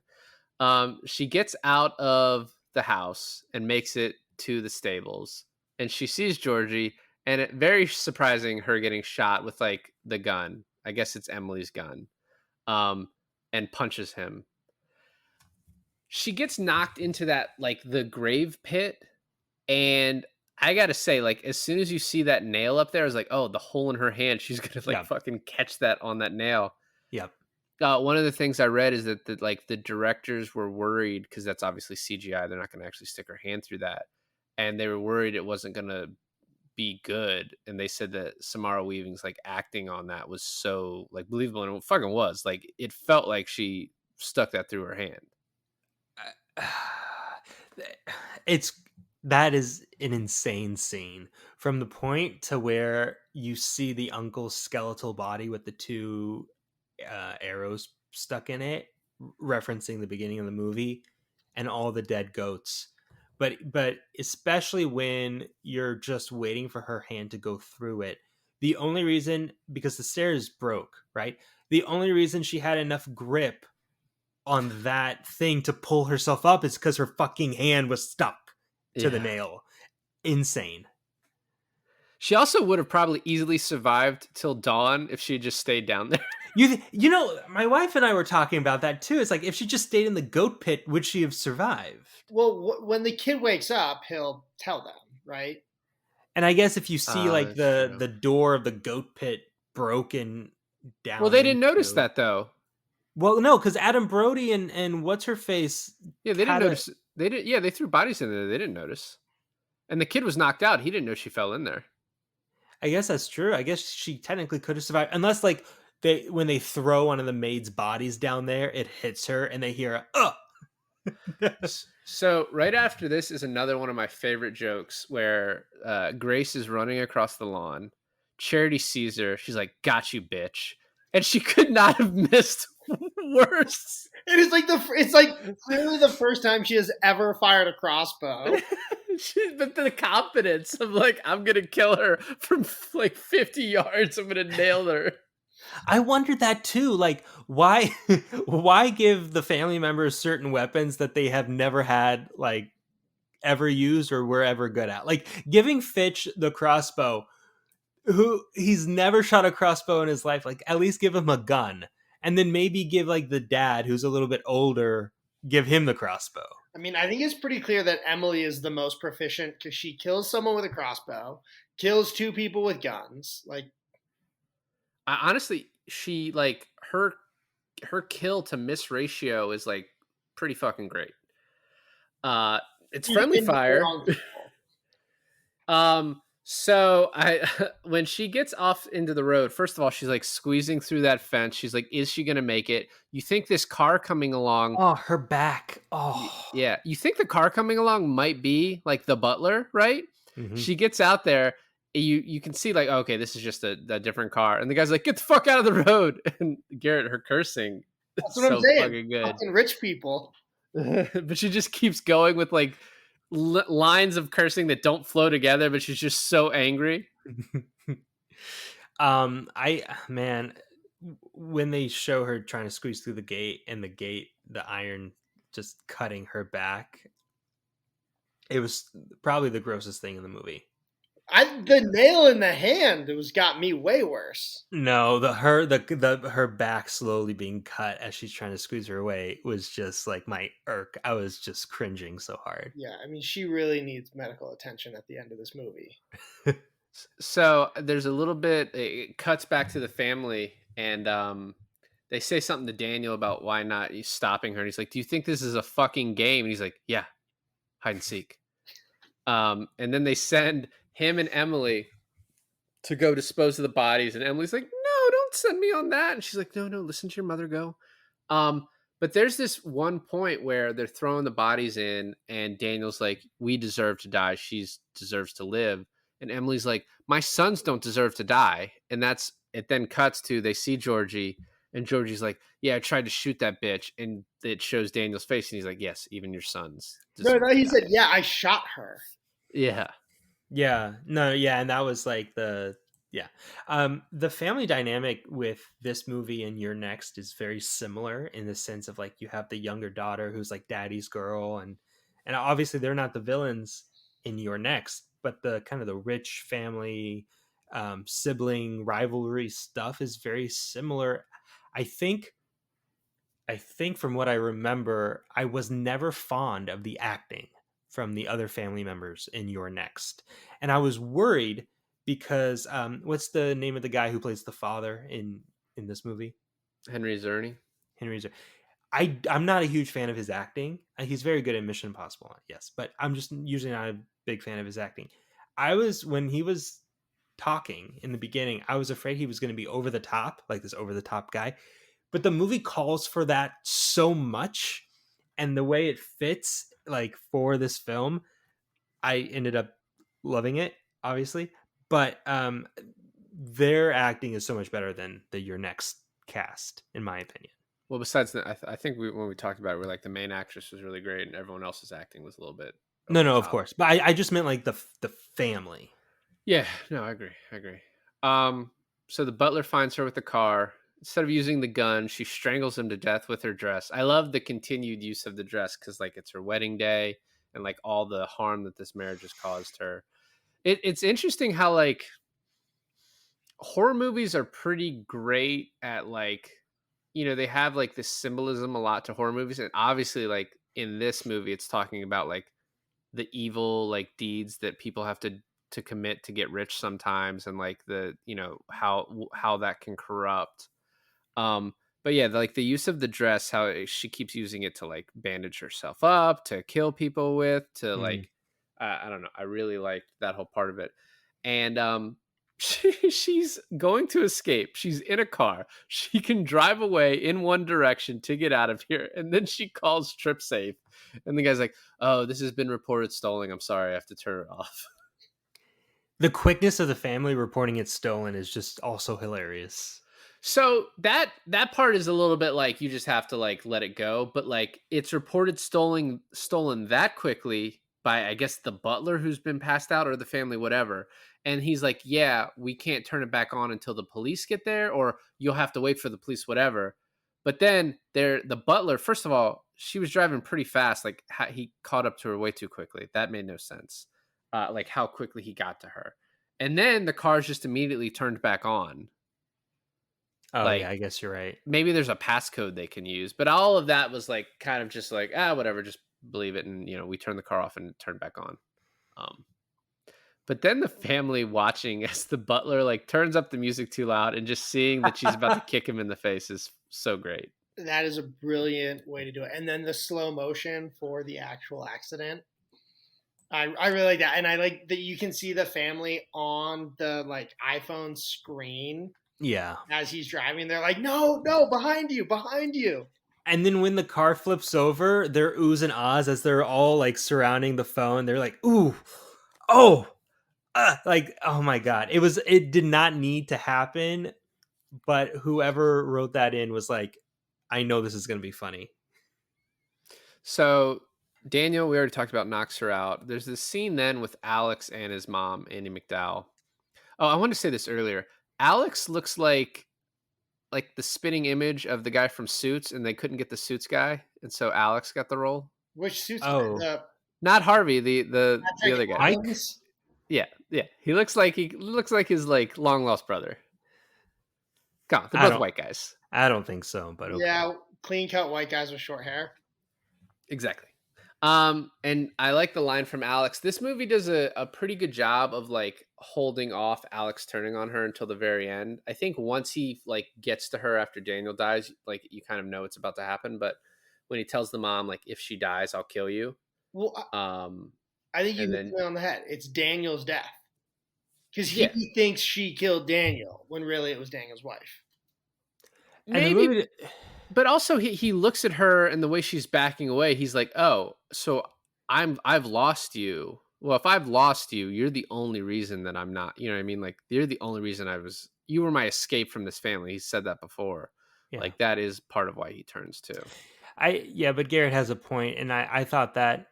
S1: She gets out of the house and makes it to the stables, and she sees Georgie, and it very surprising her getting shot with like the gun. I guess it's Emily's gun, and punches him. She gets knocked into that like the grave pit, and I gotta say, like, as soon as you see that nail up there, I was like, oh, the hole in her hand. She's gonna like fucking catch that on that nail.
S2: Yep.
S1: One of the things I read is that the directors were worried because that's obviously CGI. They're not gonna actually stick her hand through that, and they were worried it wasn't gonna be good. And they said that Samara Weaving's like acting on that was so like believable, and it fucking was. Like it felt like she stuck that through her hand.
S2: That is an insane scene from the point to where you see the uncle's skeletal body with the two arrows stuck in it, referencing the beginning of the movie, and all the dead goats. But especially when you're just waiting for her hand to go through it, the only reason, because the stairs broke, right? The only reason she had enough grip on that thing to pull herself up is because her fucking hand was stuck to the nail. Insane.
S1: She also would have probably easily survived till dawn if she had just stayed down there.
S2: You know, my wife and I were talking about that too. It's like if she just stayed in the goat pit, would she have survived?
S6: Well, when the kid wakes up, he'll tell them, right?
S2: And I guess if you see like
S1: That's true.
S2: the door of the goat pit broken
S1: Well,
S2: down
S1: they didn't notice
S2: into,
S1: that though.
S2: well, no, because Adam Brody and what's her face
S1: Yeah, they didn't
S2: had a.
S1: notice. They didn't. Yeah, they threw bodies in there. They didn't notice. And the kid was knocked out. He didn't know she fell in there.
S2: I guess that's true. I guess she technically could have survived, unless like they when they throw one of the maid's bodies down there, it hits her, and they hear a.
S1: So right after this is another one of my favorite jokes where Grace is running across the lawn. Charity sees her. She's like, "Got you, bitch," and she could not have missed worse.
S6: It is like it's like clearly the first time she has ever fired a crossbow.
S1: But the confidence of like, I'm gonna kill her from like 50 yards. I'm gonna nail her.
S2: I wondered that too. Like, why why give the family members certain weapons that they have never had like ever used or were ever good at? Like giving Fitch the crossbow, who he's never shot a crossbow in his life. Like, at least give him a gun, and then maybe give like the dad, who's a little bit older, give him the crossbow.
S6: I mean, I think it's pretty clear that Emily is the most proficient because she kills someone with a crossbow, kills two people with guns. Like,
S1: Honestly, she like her kill to miss ratio is like pretty fucking great. It's friendly
S6: even with the
S1: fire.
S6: wrong people.
S1: So I when she gets off into the road, first of all, she's like squeezing through that fence. She's like, is she gonna make it? You think this car coming along?
S2: Oh, her back. Oh,
S1: Yeah, you think the car coming along might be like the butler, right?
S2: Mhm.
S1: She gets out there. You can see like, okay, this is just a different car, and the guy's like, get the fuck out of the road. And Garrett, her cursing,
S6: That's
S1: is
S6: what I'm
S1: so
S6: saying.
S1: fucking good.
S6: Fucking rich people.
S1: But she just keeps going with like lines of cursing that don't flow together, but she's just so angry.
S2: I man, when they show her trying to squeeze through the gate and the iron just cutting her back, it was probably the grossest thing in the movie.
S6: The nail in the hand got me way worse.
S2: No, her back slowly being cut as she's trying to squeeze her away was just like my irk. I was just cringing so hard.
S6: Yeah, I mean, she really needs medical attention at the end of this movie.
S1: So there's a little bit. It cuts back to the family, and they say something to Daniel about why not he's stopping her. And he's like, "Do you think this is a fucking game?" And he's like, "Yeah, hide and seek." And then they send him and Emily to go dispose of the bodies, and Emily's like, "No, don't send me on that." And she's like, "No, listen to your mother go." But there's this one point where they're throwing the bodies in, and Daniel's like, "We deserve to die. She deserves to live." And Emily's like, "My sons don't deserve to die." And that's it. Then cuts to they see Georgie, and Georgie's like, "Yeah, I tried to shoot that bitch," and it shows Daniel's face, and he's like, "Yes, even your sons."
S6: No,
S1: deserve
S6: he
S1: to
S6: said,
S1: die."
S6: "Yeah, I shot her."
S1: "Yeah."
S2: Yeah, no, yeah, and that was like the family dynamic with this movie and You're Next is very similar in the sense of like you have the younger daughter who's like daddy's girl, and obviously they're not the villains in You're Next, but the kind of the rich family sibling rivalry stuff is very similar. I think from what I remember, I was never fond of the acting from the other family members in Your Next. And I was worried because what's the name of the guy who plays the father in this movie?
S1: Henry Zerny.
S2: Henry Zer- I'm not a huge fan of his acting. He's very good in Mission Impossible, yes, but I'm just usually not a big fan of his acting. When he was talking in the beginning, I was afraid he was going to be over the top, like this over the top guy. But the movie calls for that so much, and the way it fits like for this film, I ended up loving it, obviously. But their acting is so much better than the Your Next cast, in my opinion.
S1: Well, besides that, I think when we talked about it, we're like the main actress was really great, and everyone else's acting was a little bit.
S2: No,
S1: over the
S2: of
S1: top.
S2: course, but I just meant like the family.
S1: Yeah, no, I agree. So the butler finds her with the car. Instead of using the gun, she strangles him to death with her dress. I love the continued use of the dress because like it's her wedding day and like all the harm that this marriage has caused her. It's interesting how like horror movies are pretty great at like, they have like this symbolism a lot to horror movies, and obviously like in this movie it's talking about like the evil like deeds that people have to commit to get rich sometimes, and like the how that can corrupt. um but yeah, like the use of the dress, how she keeps using it to like bandage herself up, to kill people with, to
S2: Mm.
S1: like I don't know, I really liked that whole part of it. And she's going to escape. She's in a car. She can drive away in one direction to get out of here, and then she calls trip safe, and the guy's like, oh, this has been reported stolen, I'm sorry, I have to turn it off.
S2: The quickness of the family reporting it stolen is just also hilarious.
S1: So that part is a little bit like you just have to like let it go, but like it's reported stolen that quickly by, I guess, the butler who's been passed out, or the family, whatever. And he's like, "Yeah, we can't turn it back on until the police get there, or you'll have to wait for the police, whatever." But then the butler, first of all, she was driving pretty fast. Like he caught up to her way too quickly. That made no sense. Like how quickly he got to her, and then the car's just immediately turned back on.
S2: Oh yeah,
S1: Like
S2: I guess you're right.
S1: maybe there's a passcode they can use, but all of that was like kind of just like, whatever, just believe it, and we turn the car off and turn back on. um but then the family watching as the butler like turns up the music too loud, and just seeing that she's about to kick him in the face is so great.
S6: That is a brilliant way to do it. And then the slow motion for the actual accident. I really like that. And I like that you can see the family on the like iPhone screen
S2: Yeah.
S6: as he's driving. They're like, no, no, behind you, behind you.
S2: And then when the car flips over, they're oohs and ahs as they're all like surrounding the phone. They're like, ooh, oh, like, oh my God. It did not need to happen, but whoever wrote that in was like, I know this is going to be funny.
S1: So Daniel, we already talked about, knocks her out. There's this scene then with Alex and his mom, Andy McDowell. Oh, I wanted to say this earlier. Alex looks like the spitting image of the guy from Suits, and they couldn't get the Suits guy, and so Alex got the role.
S6: Which suits
S2: Oh.
S6: the
S1: Not Harvey, the other
S6: Patrick
S1: guy.
S2: Mike?
S6: Adams.
S1: Yeah. He looks like his like long lost brother. Come on, they're
S2: I
S1: both
S2: don't-
S1: white guys.
S2: I don't think so, but okay.
S6: Yeah, clean cut white guys with short hair.
S1: Exactly. And I like the line from Alex. This movie does a pretty good job of like holding off Alex turning on her until the very end. I think once he like gets to her after Daniel dies, like you kind of know it's about to happen. But when he tells the mom, like, if she dies, I'll kill you.
S6: Well, I think you
S1: and
S6: hit
S1: then
S6: it on the head. It's Daniel's death. Because he
S1: Yeah.
S6: thinks she killed Daniel when really it was Daniel's wife.
S2: And the
S1: maybe,
S2: movie,
S1: but also he looks at her and the way she's backing away, he's like, oh, so I've lost you. Well, if I've lost you, you're the only reason that I'm not, you know what I mean? Like, you're the only reason you were my escape from this family. He said that before.
S2: yeah.
S1: Like, that is part of why he turns too.
S2: But Garrett has a point, and I thought that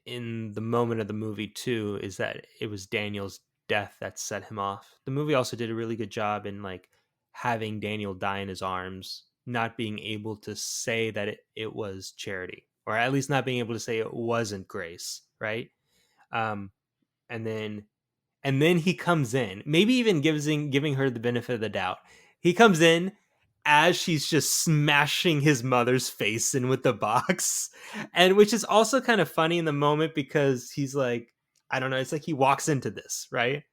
S2: in the moment of the movie too, is that it was Daniel's death that set him off. The movie also did a really good job in like having Daniel die in his arms, not being able to say that it was Charity, or at least not being able to say it wasn't Grace, right? Um, and then he comes in, maybe even giving her the benefit of the doubt. He comes in as she's just smashing his mother's face in with the box, and which is also kind of funny in the moment because he's like, I don't know, it's like he walks into this, right?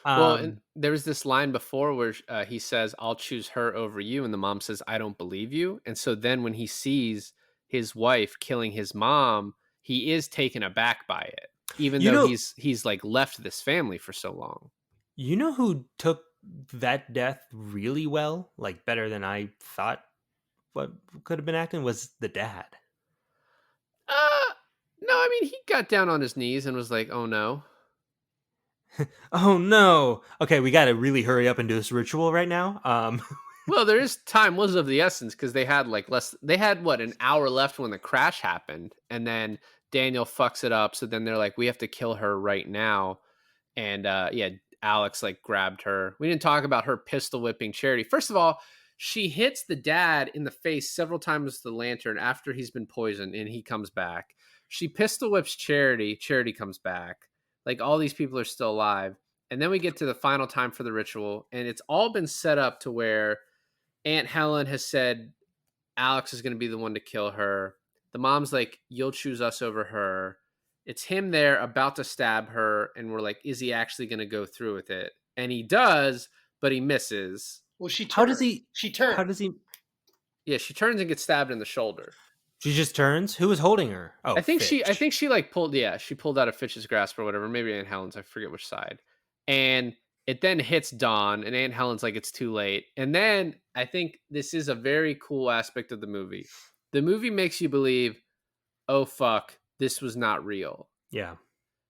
S1: Well, and there was this line before where he says, I'll choose her over you, and the mom says, I don't believe you. And so then when he sees his wife killing his mom, he is taken aback by it, even though he's like left this family for so long.
S2: You know who took that death really well, like better than I thought what could have been acting, was the dad.
S1: No, I mean, he got down on his knees and was like, oh no.
S2: Oh no. Okay, we got to really hurry up and do this ritual right now.
S1: Well, there is time was of the essence, because they had what, an hour left when the crash happened, and then Daniel fucks it up. So then they're like, we have to kill her right now. And Alex like grabbed her. We didn't talk about her pistol whipping Charity. First of all, she hits the dad in the face several times with the lantern after he's been poisoned, and he comes back. She pistol whips Charity. Charity comes back. Like, all these people are still alive. And then we get to the final time for the ritual, and it's all been set up to where Aunt Helen has said Alex is going to be the one to kill her. The mom's like, you'll choose us over her. It's him there about to stab her, and we're like, is he actually going to go through with it? And he does, but he misses.
S6: Well, she
S2: How
S6: turned.
S2: does he?
S6: She turned.
S2: How does he?
S1: Yeah, she turns and gets stabbed in the shoulder.
S2: She just turns. Who was holding her? Oh,
S1: I think she
S2: Fitch.
S1: like pulled she pulled out of Fitch's grasp or whatever, maybe Aunt Helen's, I forget which side. And it then hits Dawn, and Aunt Helen's like, it's too late. And then I think this is a very cool aspect of the movie. The movie makes you believe, oh fuck, this was not real.
S2: Yeah.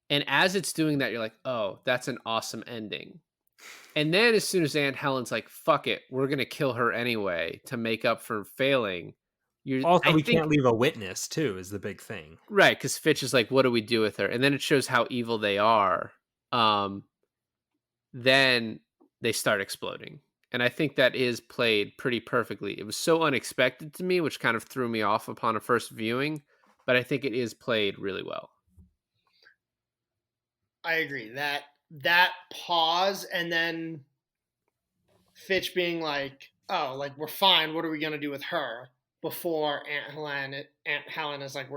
S1: And as it's doing that, you're like, oh, that's an awesome ending. And then as soon as Aunt Helen's like, fuck it, we're gonna kill her anyway to make up for failing.
S2: Also,
S1: I
S2: we
S1: think
S2: can't leave a witness too. Is the big thing.
S1: right, because Fitch is like, what do we do with her? And then it shows how evil they are. Then they start exploding. And I think that is played pretty perfectly. It was so unexpected to me, which kind of threw me off upon a first viewing, but I think it is played really well.
S6: I agree that pause and then Fitch being like, "Oh, like we're fine. What are we gonna do with her?" Before Aunt Helen is like,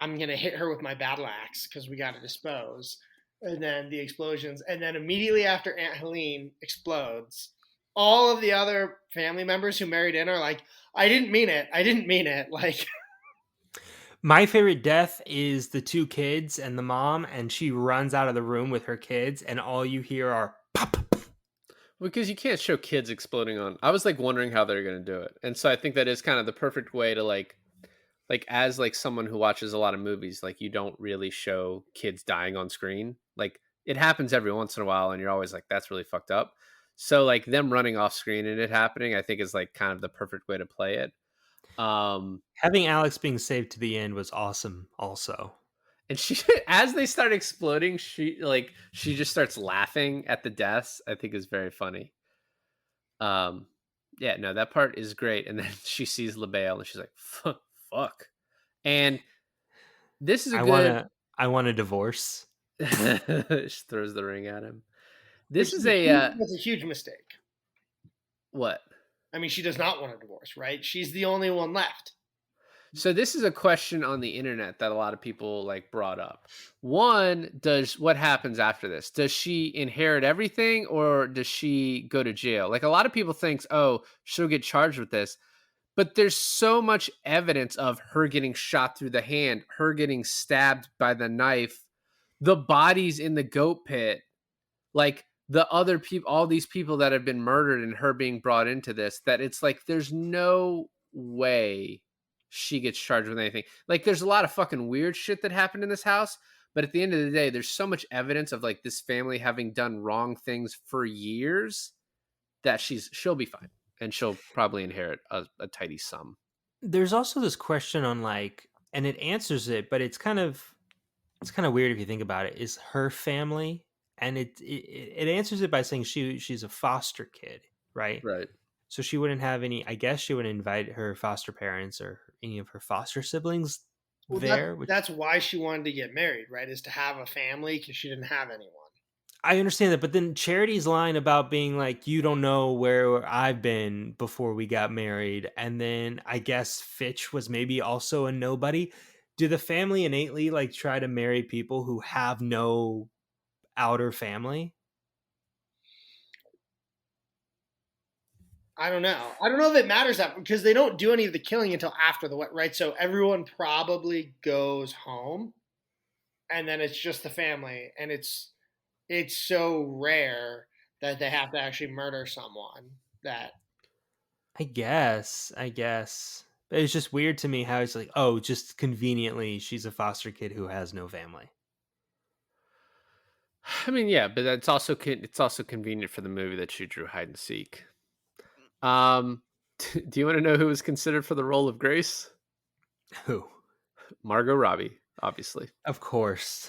S6: I'm gonna hit her with my battle axe because we got to dispose. And then the explosions, and then immediately after Aunt Helene explodes, all of the other family members who married in are like, "I didn't mean it. I didn't mean it." Like,
S2: My favorite death is the two kids and the mom, and she runs out of the room with her kids, and all you hear are pop.
S1: Because you can't show kids exploding on. I was like wondering how they're going to do it. And so I think that is kind of the perfect way to like as like someone who watches a lot of movies, like you don't really show kids dying on screen. Like it happens every once in a while and you're always like, that's really fucked up. So like them running off screen and it happening, I think is like kind of the perfect way to play it.
S2: Having Alex being saved to the end was awesome also.
S1: And she, as they start exploding, she just starts laughing at the deaths. I think is very funny. Yeah, no, that part is great. And then she sees LaBelle and she's like, fuck. And this is a
S2: I want a divorce.
S1: she throws the ring at him. This is
S6: that's a huge mistake.
S1: What?
S6: I mean, she does not want a divorce, right? She's the only one left.
S1: So this is a question on the internet that a lot of people like brought up. One, what happens after this? Does she inherit everything or does she go to jail? Like a lot of people think, oh, she'll get charged with this. But there's so much evidence of her getting shot through the hand, her getting stabbed by the knife, the bodies in the goat pit, like the other people, all these people that have been murdered and her being brought into this, that it's like there's no way she gets charged with anything. Like there's a lot of fucking weird shit that happened in this house, but at the end of the day, there's so much evidence of like this family having done wrong things for years that she'll be fine and she'll probably inherit a tidy sum.
S2: There's also this question on like, and it answers it, but it's kind of weird if you think about it. Is her family, and it answers it by saying she's a foster kid, right?
S1: Right.
S2: So she wouldn't have any. I guess she wouldn't invite her foster parents or any of her foster siblings there.
S6: That's why she wanted to get married, right? Is to have a family because she didn't have anyone.
S2: I understand that, but then Charity's line about being like, you don't know where I've been before we got married, and then I guess Fitch was maybe also a nobody. Do the family innately like try to marry people who have no outer family?
S6: I don't know. I don't know if it matters that because they don't do any of the killing until after the wet, right? So everyone probably goes home, and then it's just the family, and it's so rare that they have to actually murder someone that.
S2: I guess. But it's just weird to me how it's like, oh, just conveniently, she's a foster kid who has no family.
S1: I mean, yeah, but it's also convenient for the movie that she drew hide and seek. Do you want to know who was considered for the role of Grace?
S2: Who?
S1: Margot Robbie, obviously.
S2: Of course.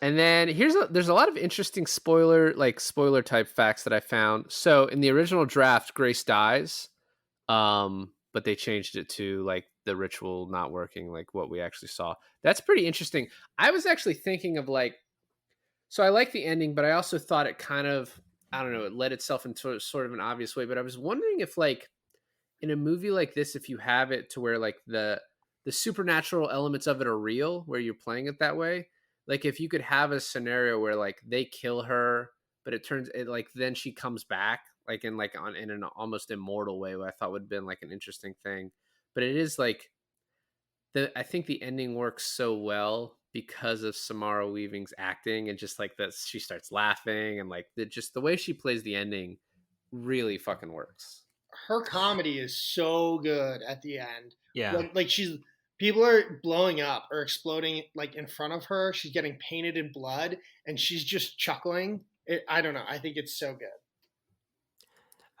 S1: And then there's a lot of interesting spoiler type facts that I found. So in the original draft, Grace dies, but they changed it to like the ritual not working, like what we actually saw. That's pretty interesting. I was actually thinking of like, So I like the ending, but I also thought it kind of, I don't know, it led itself into sort of an obvious way. But I was wondering if like in a movie like this, if you have it to where like the supernatural elements of it are real, where you're playing it that way, like if you could have a scenario where like they kill her, but it turns it like then she comes back like in like on in an almost immortal way, what I thought would have been like an interesting thing. But it is like I think the ending works so well because of Samara Weaving's acting and just like that she starts laughing and like just the way she plays the ending really fucking works.
S6: Her comedy is so good at the end.
S2: Yeah.
S6: Like she's people are blowing up or exploding like in front of her. She's getting painted in blood, and she's just chuckling. I don't know. I think it's so good.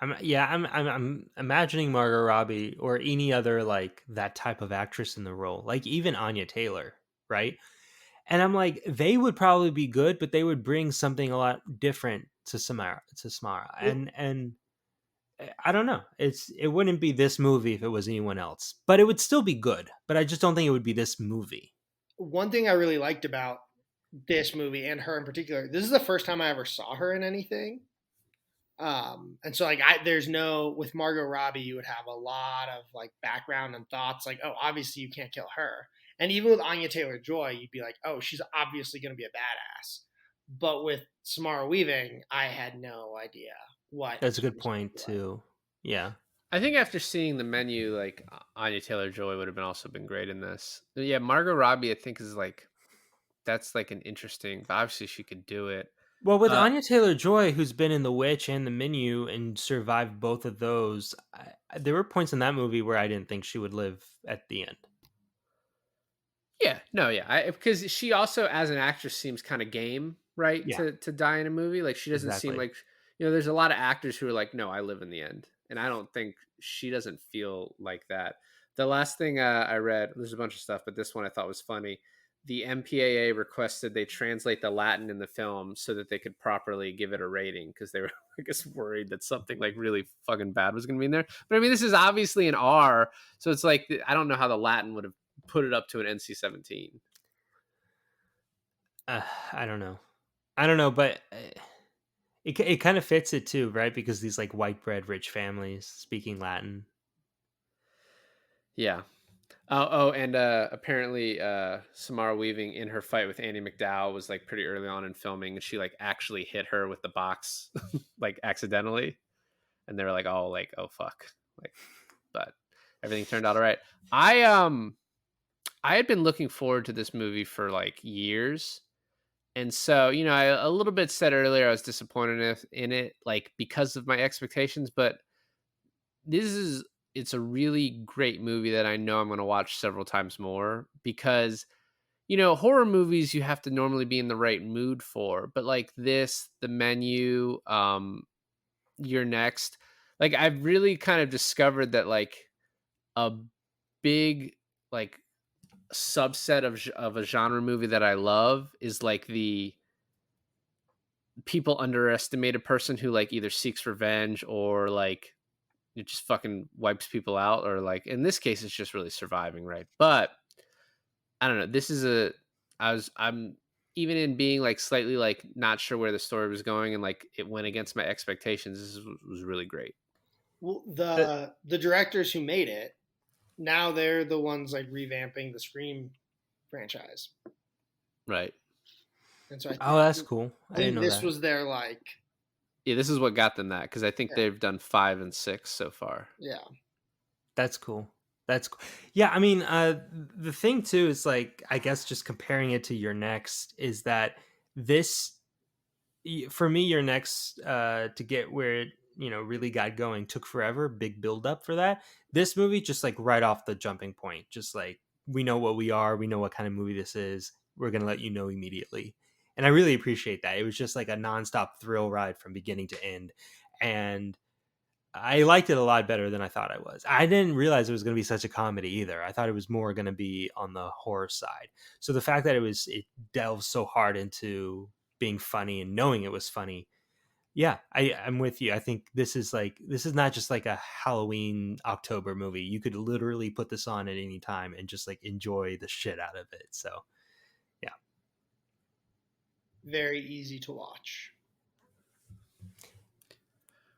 S2: I'm imagining Margot Robbie or any other like that type of actress in the role, like even Anya Taylor, right? And I'm like, they would probably be good, but they would bring something a lot different to Samara. And I don't know. It wouldn't be this movie if it was anyone else, but it would still be good. But I just don't think it would be this movie.
S6: One thing I really liked about this movie and her in particular, this is the first time I ever saw her in anything. And so like there's no with Margot Robbie, you would have a lot of like background and thoughts like, oh, obviously you can't kill her. And even with Anya Taylor Joy, you'd be like, oh, she's obviously going to be a badass. But with Samara Weaving, I had no idea what.
S2: That's a good point too. Yeah.
S1: I think after seeing the menu, like Anya Taylor Joy would have been also been great in this. But yeah, Margot Robbie, I think is like that's like an interesting. Obviously, she could do it.
S2: Well, with Anya Taylor Joy, who's been in The Witch and The Menu and survived both of those, there were points in that movie where I didn't think she would live at the end.
S1: Yeah, no, yeah, because she also, as an actress, seems kind of game, right?
S2: Yeah.
S1: To die in a movie, like she doesn't seem
S2: Exactly.
S1: like there's a lot of actors who are like, no, I live in the end, and I don't think she doesn't feel like that. The last thing I read, there's a bunch of stuff, but this one I thought was funny. The MPAA requested they translate the Latin in the film so that they could properly give it a rating because they were, I guess, worried that something like really fucking bad was going to be in there. But I mean, this is obviously an R, so it's like I don't know how the Latin would have put it up to an NC-17.
S2: I don't know, but it kind of fits it too, right? Because these like white bread rich families speaking Latin.
S1: Yeah. And apparently Samara Weaving in her fight with Andie MacDowell was like pretty early on in filming, and she like actually hit her with the box like accidentally, and they were like, oh fuck, like, but everything turned out all right. I had been looking forward to this movie for like years. And so, I a little bit said earlier I was disappointed in it, like because of my expectations, but it's a really great movie that I know I'm going to watch several times more because, horror movies you have to normally be in the right mood for, but like this, The Menu, You're Next, like I've really kind of discovered that like a big like subset of a genre movie that I love is like the people underestimate a person who like either seeks revenge or like it just fucking wipes people out, or like in this case it's just really surviving, right? But I don't know, this is I'm even in being like slightly like not sure where the story was going and like it went against my expectations, was really great.
S6: Well, the directors who made it, now they're the ones like revamping the Scream franchise.
S1: Right.
S6: And so
S2: That's cool. I didn't know
S6: this
S2: that.
S6: was their like.
S1: Yeah, this is what got them that, because I think
S6: Yeah.
S1: they've done 5 and 6 so far.
S6: Yeah.
S2: That's cool. That's cool. Yeah, I mean, the thing too is like, I guess just comparing it to Your Next is that this, for me, Your Next, to get where it, really got going took forever, big build up for that. This movie just like right off the jumping point, just like we know what we are, we know what kind of movie this is. We're gonna let you know immediately, and I really appreciate that. It was just like a nonstop thrill ride from beginning to end, and I liked it a lot better than I thought I was. I didn't realize it was going to be such a comedy either. I thought it was more going to be on the horror side. So the fact that it delves so hard into being funny and knowing it was funny. Yeah, I'm with you. I think this is not just like a Halloween October movie. You could literally put this on at any time and just like enjoy the shit out of it. So, yeah.
S6: very easy to watch.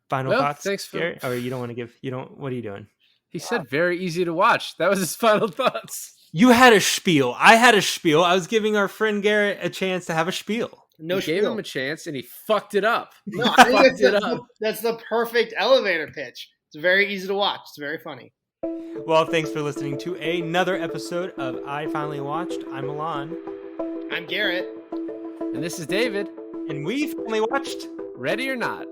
S2: Final
S1: Well,
S2: thoughts,
S1: thanks for-
S2: Gary? Or you don't want to give? You don't. What are you doing?
S1: He said very easy to watch. That was his final thoughts.
S2: You had a spiel. I had a spiel. I was giving our friend Garrett a chance to have a spiel.
S6: No
S1: You gave
S6: spiel.
S1: him a chance and he fucked it up.
S6: No, I think
S1: Fucked it up.
S6: that's the perfect elevator pitch. It's very easy to watch. It's very funny.
S2: Well, thanks for listening to another episode of I Finally Watched. I'm Milan,
S6: I'm Garrett.
S1: And this is David.
S2: and we finally watched.
S1: Ready or not?